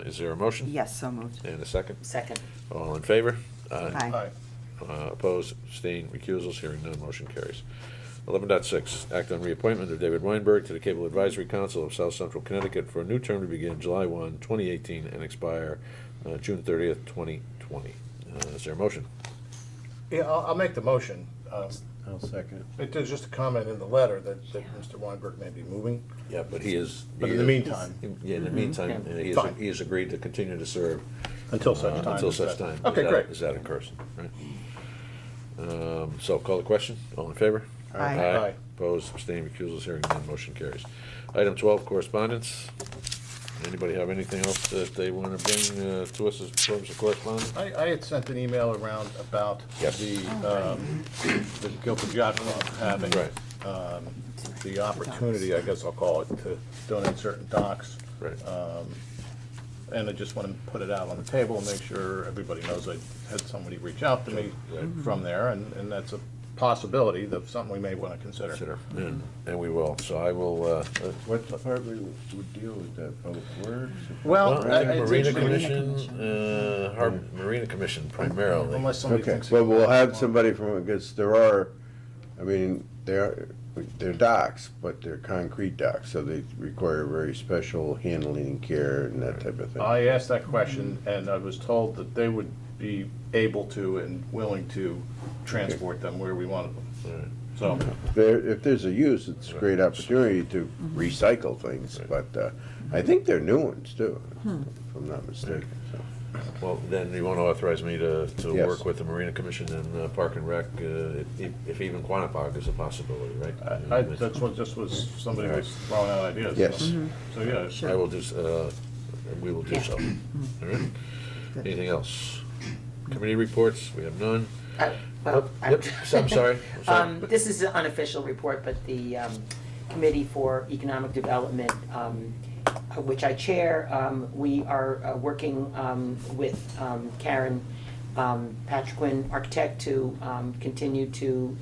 Is there a motion? Yes, so moved. And a second? Second. All in favor? Aye. Aye. Opposed, abstained, recusals, hearing none, motion carries. 11.6, act on reappointment of David Weinberg to the Cable Advisory Council of South Central Connecticut for a new term to begin July 1, 2018, and expire June 30th, 2020. Is there a motion? Yeah, I'll make the motion. I'll second. There's just a comment in the letter that Mr. Weinberg may be moving. Yeah, but he is. But in the meantime. Yeah, in the meantime, Fine. he has agreed to continue to serve. Until such time. Until as such that- time. Okay, as great. that occurs, right? So call the question, all in favor? Aye. Aye. Opposed, abstained, recusals, hearing none, motion carries. Item 12, correspondence. Anybody have anything else that they want to bring to us as terms of correspondence? I had sent an email around about Yes. the Guilford Yacht Club having Right. the opportunity, I guess I'll call it, to donate certain docks. Right. And I just want to put it out on the table and make sure everybody knows I had somebody reach out to me from there, and that's a possibility, that's something we may want to consider. And we will, so I will, What department would deal with that, Public Works? Well, I think it's Marina interesting. Commission, Marina Commission primarily. Unless somebody Okay, thinks. well, we'll have somebody from, because there are, I mean, they're docks, but they're concrete docks, so they require very special handling and care and that type of thing. I asked that question, and I was told that they would be able to and willing to transport them where we wanted them. So, If there's a use, it's a great opportunity to recycle things, but I think they're new ones too, if I'm not mistaken. so. Well, then you want to authorize me to Yes. work with the Marina Commission and Park and Rec, if even Quantipoc is a possibility, right? that's what, just was, somebody was throwing out ideas. Yes. So, yeah. I will do, we will do so. All right? Anything else? Committee reports, we have none. Well, Yep, I'm sorry. This is an unofficial report, but the Committee for Economic Development, which I chair, we are working with Karen Patriquin, architect, to continue to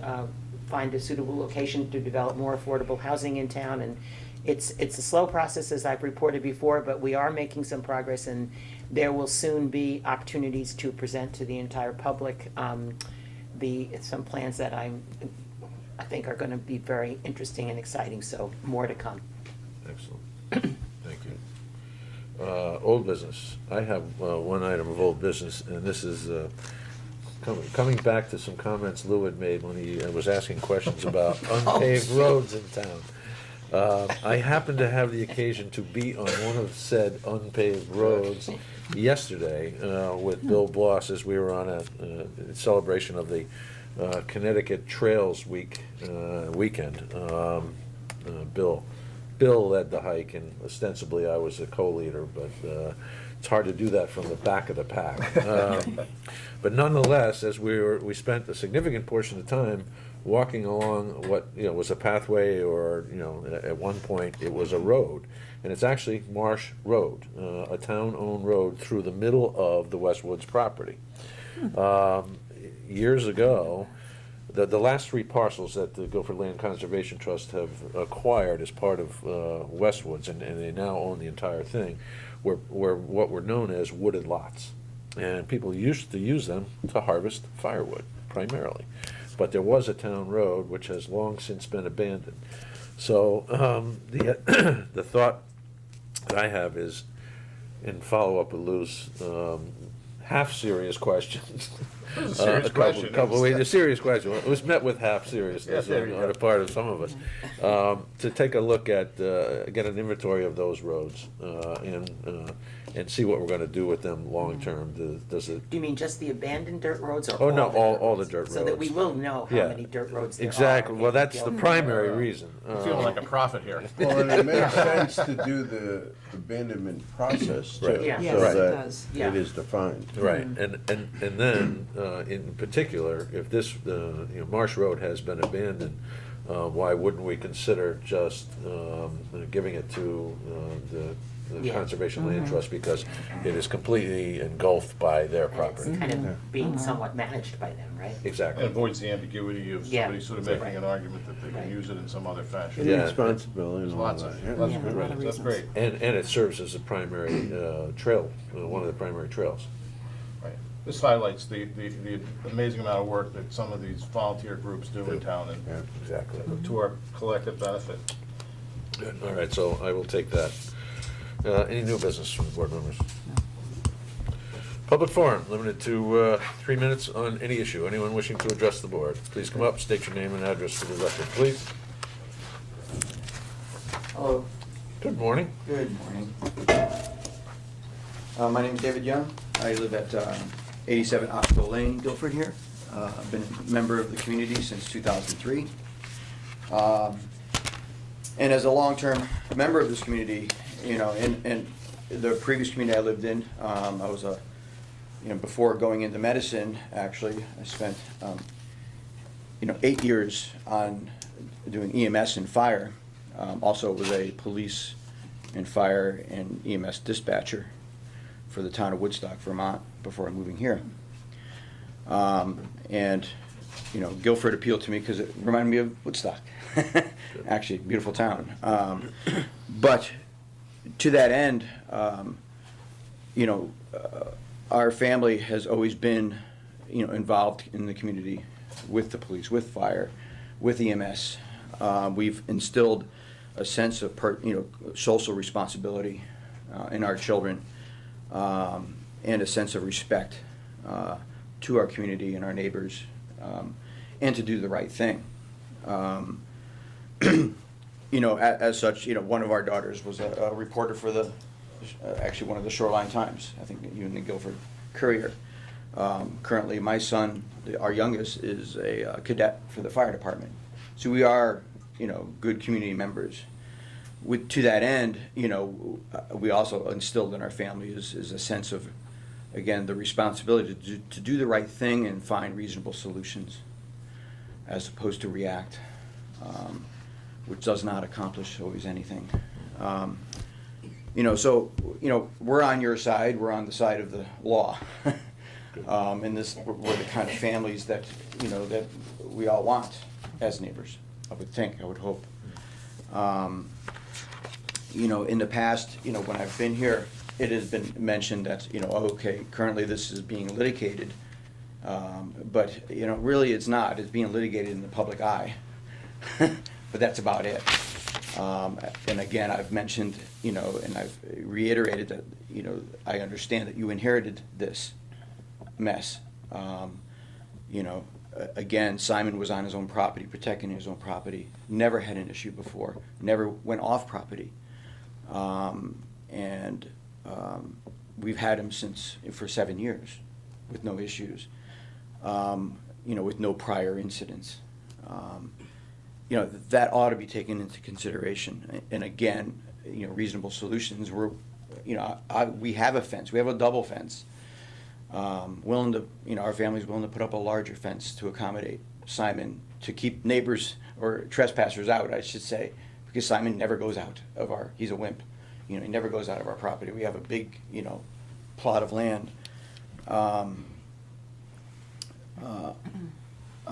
find a suitable location to develop more affordable housing in town. And it's a slow process, as I've reported before, but we are making some progress, and there will soon be opportunities to present to the entire public some plans that I think are going to be very interesting and exciting, so more to come. Excellent. Thank you. Old business. I have one item of old business, and this is coming back to some comments Lou had made when he was asking questions about unpaved roads in town. I happened to have the occasion to be on one of said unpaved roads yesterday with Bill Bloss as we were on a celebration of the Connecticut Trails weekend. Bill led the hike, and ostensibly I was a co-leader, but it's hard to do that from the back of the pack. But nonetheless, as we spent a significant portion of time walking along what was a pathway, or at one point it was a road, and it's actually Marsh Road, a town-owned road through the middle of the Westwoods property. Years ago, the last 3 parcels that the Guilford Land Conservation Trust have acquired as part of Westwoods, and they now own the entire thing, were what were known as wooded lots. And people used to use them to harvest firewood, primarily. But there was a town road which has long since been abandoned. So the thought that I have is, in follow-up with Lou's half-serious questions. It was a serious question. A serious question. It was met with half seriousness Yeah, there you on go. the part of some of us. To take a look at, get an inventory of those roads and see what we're going to do with them long-term. Does it? Do you mean just the abandoned dirt roads, or Oh, no, the all the roads? dirt So that roads. we will know how Yeah. many dirt roads there are. Exactly. Well, in that's the Guilford. primary reason. I'm feeling like a prophet here. Well, and it makes sense to do the abandonment process too, Right. Yeah. so Yes, it that does. Yeah. it is defined. Right, and then, in particular, if this, Marsh Road has been abandoned, why wouldn't we consider just giving it to the Yeah. Conservation Land Trust, because it is completely engulfed by their And property. it's kind of being somewhat managed by them, right? It Exactly. avoids the ambiguity of Yeah. somebody sort of Right. making an argument that they can use it in some other fashion. And Yeah. responsibility There's and all lots that. of, yeah. lots Yeah, of a lot good of reasons. That's reasons. great. And it serves as a primary trail, one of the primary trails. Right. This highlights the amazing amount of work that some of these volunteer groups do in town Yeah, and exactly. to our collective benefit. Good. All right, so I will take that. Any new business from the board members? Public forum, limited to 3 minutes on any issue. Anyone wishing to address the board, please come up, state your name and address for the record, please. Hello, Good morning. good morning. My name is David Young. I live at 87 Oxbow Lane, Guilford here. I've been a member of the community since 2003. And as a long-term member of this community, you know, in the previous community I lived in, I was before going into medicine, actually, I spent, 8 years on doing EMS and fire. Also was a police and fire and EMS dispatcher for the town of Woodstock, Vermont, before moving here. And, Guilford appealed to me because it reminded me of Woodstock. Actually, beautiful town. But to that end, our family has always been, involved in the community with the police, with fire, with EMS. We've instilled a sense of social responsibility in our children, and a sense of respect to our community and our neighbors, and to do the right thing. As such, one of our daughters was a reporter for actually one of the Shoreline Times, I think even the Guilford Courier. Currently, my son, our youngest, is a cadet for the fire department. So we are, good community members. To that end, we also instilled in our family is a sense of, again, the responsibility to do the right thing and find reasonable solutions, as opposed to react, which does not accomplish always anything. We're on your side. We're on the side of the law. And we're the kind of families that, that we all want as neighbors, I would think, I would hope. In the past, when I've been here, it has been mentioned that, currently this is being litigated. But, really it's not. It's being litigated in the public eye. But that's about it. And again, I've mentioned, and I've reiterated that, I understand that you inherited this mess. Again, Simon was on his own property, protecting his own property, never had an issue before, never went off property. We've had him for 7 years with no issues, with no prior incidents. That ought to be taken into consideration. And again, reasonable solutions. We have a fence. We have a double fence. Willing to, our family's willing to put up a larger fence to accommodate Simon, to keep neighbors or trespassers out, I should say, because Simon never goes out of he's a wimp. He never goes out of our property. We have a big, plot of land.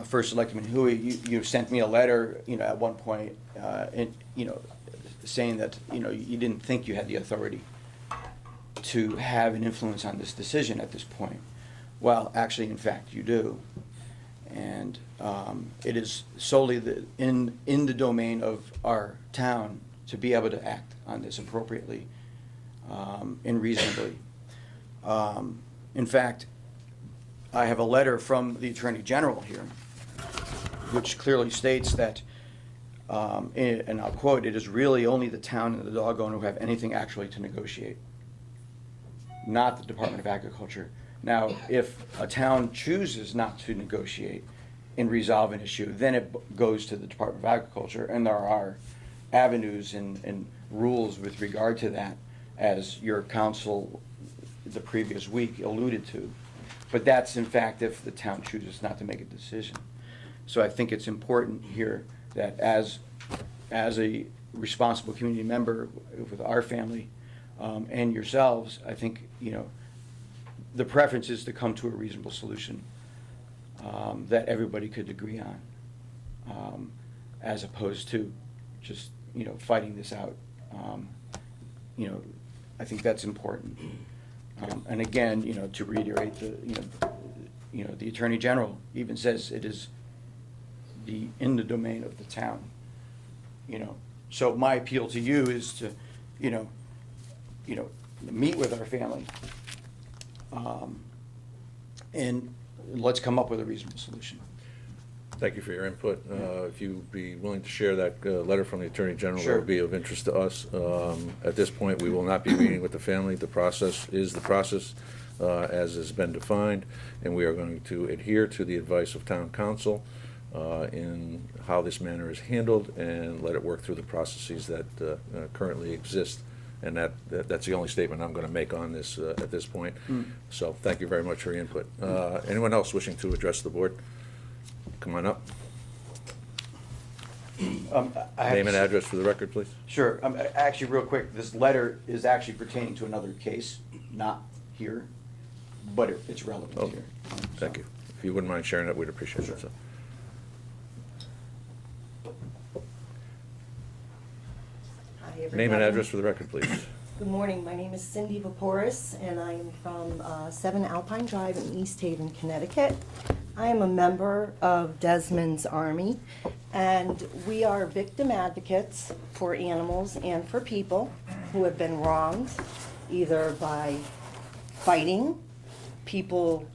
First Selectman Huey, you sent me a letter, at one point, saying that, you didn't think you had the authority to have an influence on this decision at this point. Well, actually, in fact, you do. And it is solely in the domain of our town to be able to act on this appropriately and reasonably. In fact, I have a letter from the Attorney General here, which clearly states that, and I'll quote, "It is really only the town and the dog owner who have anything actually to negotiate, not the Department of Agriculture." Now, if a town chooses not to negotiate and resolve an issue, then it goes to the Department of Agriculture, and there are avenues and rules with regard to that, as your counsel the previous week alluded to. But that's, in fact, if the town chooses not to make a decision. So I think it's important here that as a responsible community member with our family and yourselves, I think, the preference is to come to a reasonable solution that everybody could agree on, as opposed to just, fighting this out. I think that's important. And again, to reiterate, the Attorney General even says it is in the domain of the town. So my appeal to you is to, meet with our family. And let's come up with a reasonable solution. Thank you for your input. If you'd be willing to share that letter from the Attorney General, that Sure. would be of interest to us. At this point, we will not be meeting with the family. The process is the process as has been defined, and we are going to adhere to the advice of Town Council in how this matter is handled and let it work through the processes that currently exist. And that's the only statement I'm going to make on this at this point. So thank you very much for your input. Anyone else wishing to address the board? Come on up. I have Name and to- address for the record, please. Sure. Actually, real quick, this letter is actually pertaining to another case, not here, but it's relevant Oh, here. Thank you. If you wouldn't mind sharing that, we'd appreciate it. So. Hi, Name and everybody. address for the record, please. Good morning, my name is Cindy Vaporis, and I am from 7 Alpine Drive in East Haven, Connecticut. I am a member of Desmond's Army, and we are victim advocates for animals and for people who have been wronged, either by fighting, people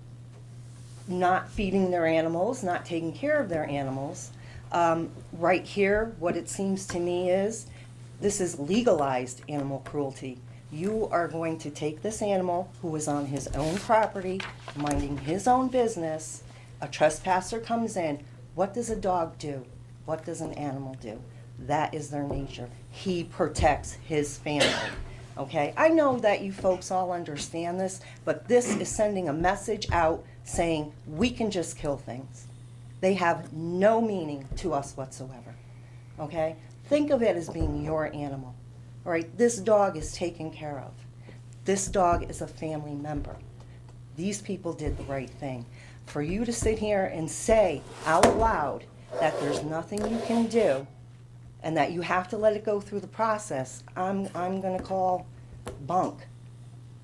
not feeding their animals, not taking care of their animals. Right here, what it seems to me is, this is legalized animal cruelty. You are going to take this animal who is on his own property, minding his own business. A trespasser comes in. What does a dog do? What does an animal do? That is their nature. He protects his family. Okay? I know that you folks all understand this, but this is sending a message out saying we can just kill things. They have no meaning to us whatsoever. Okay? Think of it as being your animal. All right? This dog is taken care of. This dog is a family member. These people did the right thing. For you to sit here and say out loud that there's nothing you can do and that you have to let it go through the process, I'm going to call bunk,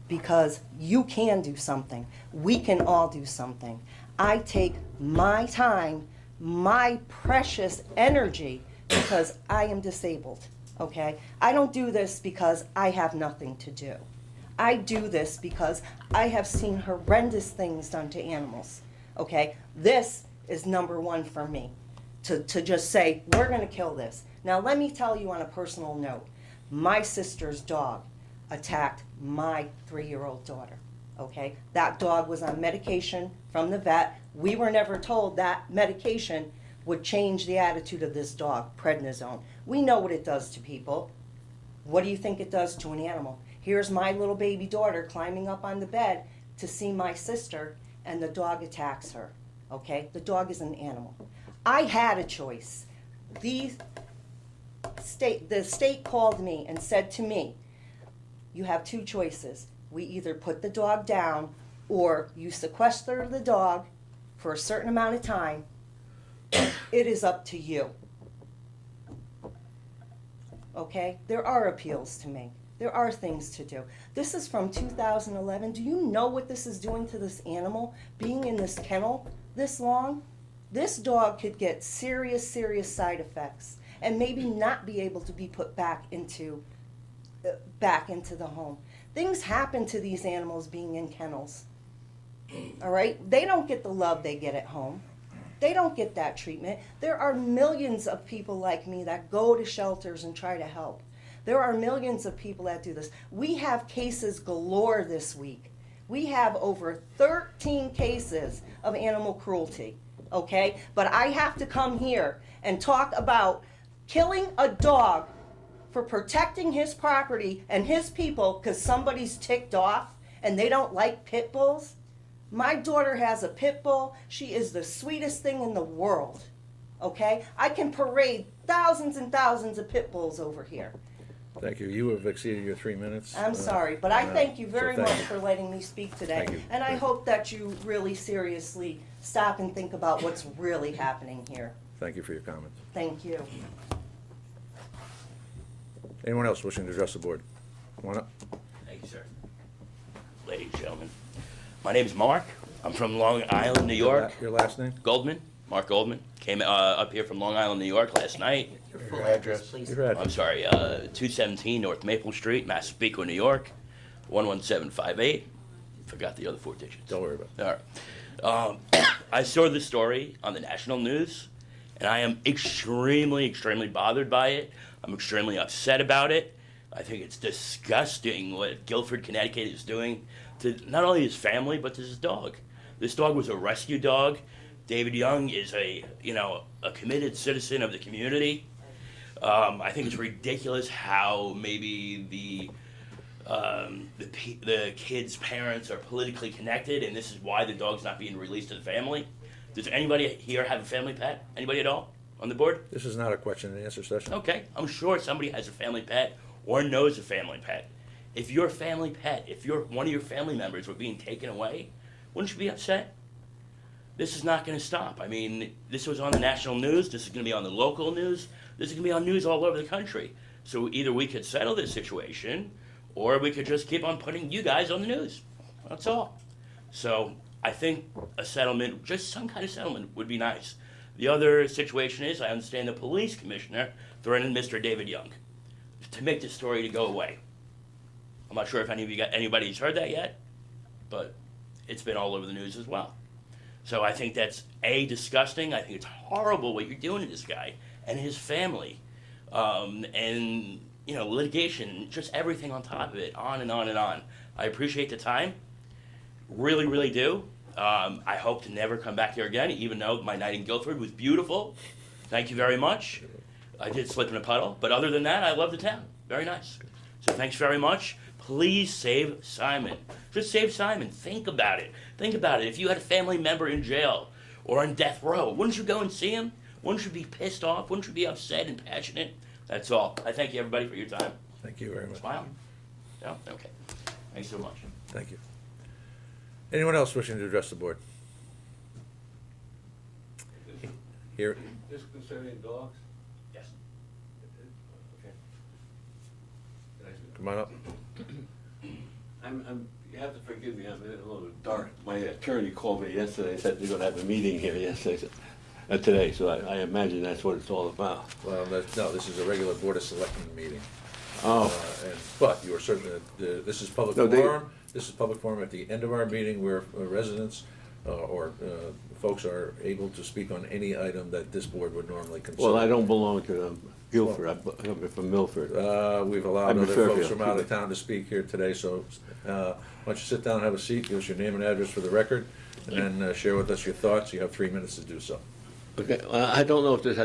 because you can do something. We can all do something. I take my time, my precious energy, because I am disabled, okay? I don't do this because I have nothing to do. I do this because I have seen horrendous things done to animals, okay? This is number one for me, to just say, we're gonna kill this. Now, let me tell you on a personal note, my sister's dog attacked my 3-year-old daughter, okay? That dog was on medication from the vet. We were never told that medication would change the attitude of this dog, prednisone. We know what it does to people. What do you think it does to an animal? Here's my little baby daughter climbing up on the bed to see my sister, and the dog attacks her, okay? The dog is an animal. I had a choice. The state called me and said to me, you have two choices. We either put the dog down or you sequester the dog for a certain amount of time. It is up to you. Okay? There are appeals to make. There are things to do. This is from 2011. Do you know what this is doing to this animal? Being in this kennel this long? This dog could get serious, serious side effects and maybe not be able to be put back into the home. Things happen to these animals being in kennels. All right? They don't get the love they get at home. They don't get that treatment. There are millions of people like me that go to shelters and try to help. There are millions of people that do this. We have cases galore this week. We have over 13 cases of animal cruelty, okay? But I have to come here and talk about killing a dog for protecting his property and his people because somebody's ticked off and they don't like pit bulls. My daughter has a pit bull. She is the sweetest thing in the world, okay? I can parade thousands and thousands of pit bulls over here. Thank you. You have exceeded your 3 minutes. I'm sorry, but I thank you so very thank much you. for letting me speak today. Thank you. And I hope that you really seriously stop and think about what's really happening here. Thank you for your comments. Thank you. Anyone else wishing to address the board? Come on up. Thank you, sir. ladies and gentlemen. My name's Mark. I'm from Long Island, New York. Your last name? Goldman, Mark Goldman. Came up here from Long Island, New York last night. Your full address, please. Your address. I'm sorry, 217 North Maple Street, Massapequa, New York, 11758. Forgot the other four digits. Don't worry about it. All right. I saw this story on the national news, and I am extremely, extremely bothered by it. I'm extremely upset about it. I think it's disgusting what Guilford, Connecticut is doing to not only his family, but to his dog. This dog was a rescue dog. David Young is a committed citizen of the community. I think it's ridiculous how maybe the kid's parents are politically connected, and this is why the dog's not being released to the family. Does anybody here have a family pet? Anybody at all on the board? This is not a question and answer session. Okay, I'm sure somebody has a family pet or knows a family pet. If your family pet, if one of your family members were being taken away, wouldn't you be upset? This is not going to stop. I mean, this was on the national news. This is going to be on the local news. This is going to be on news all over the country. So either we could settle this situation, or we could just keep on putting you guys on the news. That's all. So I think a settlement, just some kind of settlement, would be nice. The other situation is, I understand the police commissioner threatened Mr. David Young to make this story to go away. I'm not sure if anybody's heard that yet, but it's been all over the news as well. So I think that's disgusting. I think it's horrible what you're doing to this guy and his family, and litigation, just everything on top of it, on and on and on. I appreciate the time, really, really do. I hope to never come back here again, even though my night in Guilford was beautiful. Thank you very much. I did slip in a puddle, but other than that, I love the town. Very nice. So thanks very much. Please save Simon. Just save Simon. Think about it. Think about it. If you had a family member in jail or on death row, wouldn't you go and see him? Wouldn't you be pissed off? Wouldn't you be upset and passionate? That's all. I thank you, everybody, for your time. Thank you very much. Smile. No? Okay. Thanks so much. Thank you. Anyone else wishing to address the board? Here. This concerning dogs? Yes. Okay. Come on up. You have to forgive me, I'm in a little dark. My attorney called me yesterday, said they're gonna have a meeting here yesterday, today, so I imagine that's what it's all about. Well, no, this is a regular Board of Selectmen meeting. Oh. But you are certain that this is public No, forum. This is public forum at the end of our meeting where residents or folks are able to speak on any item that this board would normally consider. Well, I don't belong to Guilford, I'm from Milford. We've allowed I'm in other folks Fairfield. from out of town to speak here today, so why don't you sit down, have a seat, give us your name and address for the record, and then share with us your thoughts. You have 3 minutes to do so. Okay, I don't know if this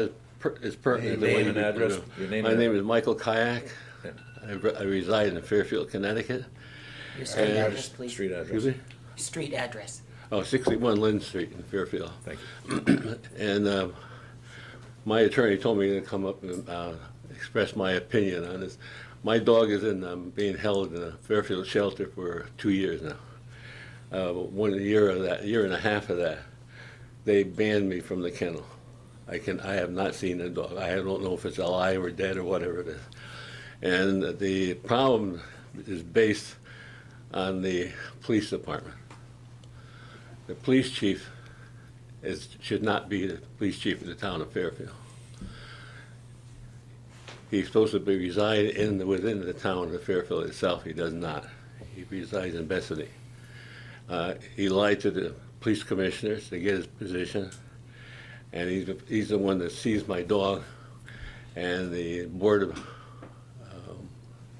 is pertinent. Name and address. Your name My and name address. is Michael Kayak. Yeah. I reside in Fairfield, Connecticut. Your street And- address, please. Street address. Excuse me? Street address. Oh, 61 Lynn Street in Fairfield. Thank you. And my attorney told me to come up and express my opinion on this. My dog is being held in a Fairfield shelter for 2 years now. 1 year of that, year and a half of that, they banned me from the kennel. I have not seen the dog. I don't know if it's alive or dead or whatever it is. And the problem is based on the police department. The police chief should not be the police chief of the town of Fairfield. He's supposed to be reside within the town of Fairfield itself. He does not. He resides in Bethany. He lied to the police commissioners to get his position, and he's the one that seized my dog. And the board of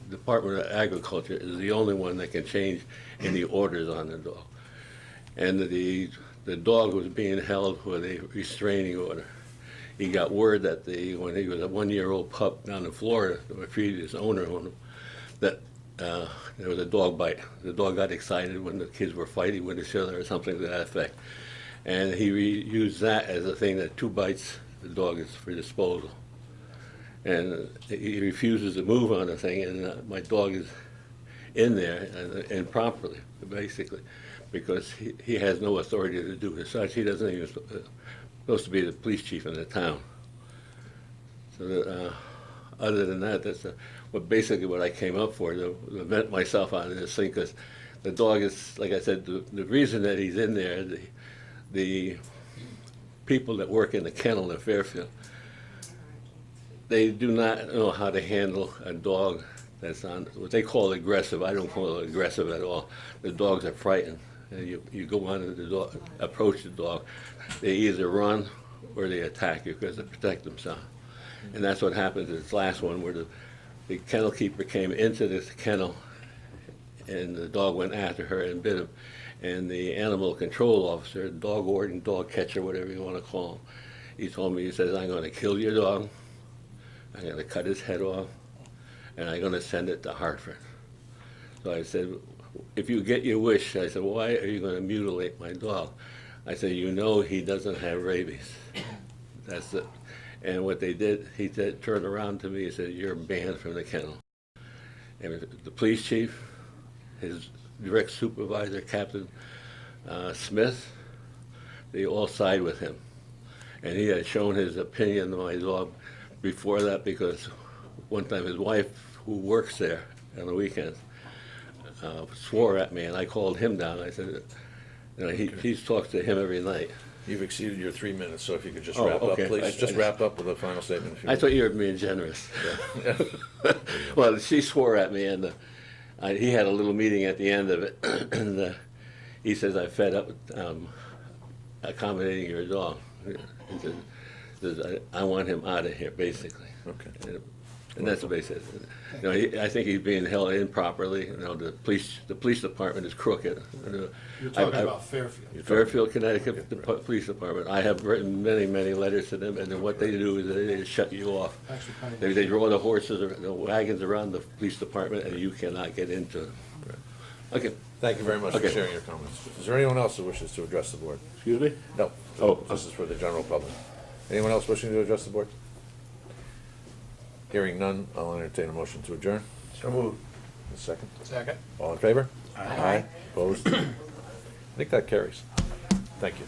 Department of Agriculture is the only one that can change any orders on the dog. And the dog was being held with a restraining order. He got word that when he was a 1-year-old pup down in Florida, the previous owner owned him, that there was a dog bite. The dog got excited when the kids were fighting with each other or something to that effect. And he used that as a thing that 2 bites, the dog is for disposal. And he refuses to move on the thing, and my dog is in there improperly, basically, because he has no authority to do as such. He doesn't even supposed to be the police chief in the town. So other than that, that's basically what I came up for, to vent myself on this thing, because the dog is, like I said, the reason that he's in there, the people that work in the kennel in Fairfield, they do not know how to handle a dog that's on, what they call aggressive. I don't call it aggressive at all. The dogs are frightened. And you go on to the dog, approach the dog, they either run or they attack you because they protect themselves. And that's what happened to this last one, where the kennel keeper came into this kennel and the dog went after her and bit him. And the animal control officer, dog warden, dog catcher, whatever you want to call him, he told me, he says, I'm going to kill your dog, I'm going to cut his head off, and I'm going to send it to Hartford. So I said, if you get your wish, I said, why are you going to mutilate my dog? I said, you know he doesn't have rabies. That's it. And what they did, he turned around to me and said, you're banned from the kennel. And the police chief, his direct supervisor, Captain Smith, they all side with him. And he had shown his opinion on my dog before that, because one time his wife, who works there on the weekends, swore at me, and I called him down. I said, you know, he talks to him every night. You've exceeded your 3 minutes, so if you could just Oh, wrap up, okay. please. Just wrap up with a final statement. if you I would. thought you were being generous. Yeah. Well, she swore at me, and he had a little meeting at the end of it, and he says, I'm fed up with accommodating your dog. He says, I want him out of here, basically. Okay. And that's what they said. You know, I think he's being held improperly. You know, the police department is crooked. You're talking about Fairfield. Fairfield, Connecticut, police department. I have written many, many letters to them, and then what they do is they shut you off. Actually, kind of- They draw the horses, the wagons around the police department, and you cannot get into it. Okay. Thank you very much for Okay. sharing your comments. Is there anyone else who wishes to address the board? Excuse me? No. Oh. This is for the general public. Anyone else wishing to address the board? Hearing none, I'll entertain a motion to adjourn. So moved. A second. Second. All in favor? Aye. Opposed? I think that carries. Thank you.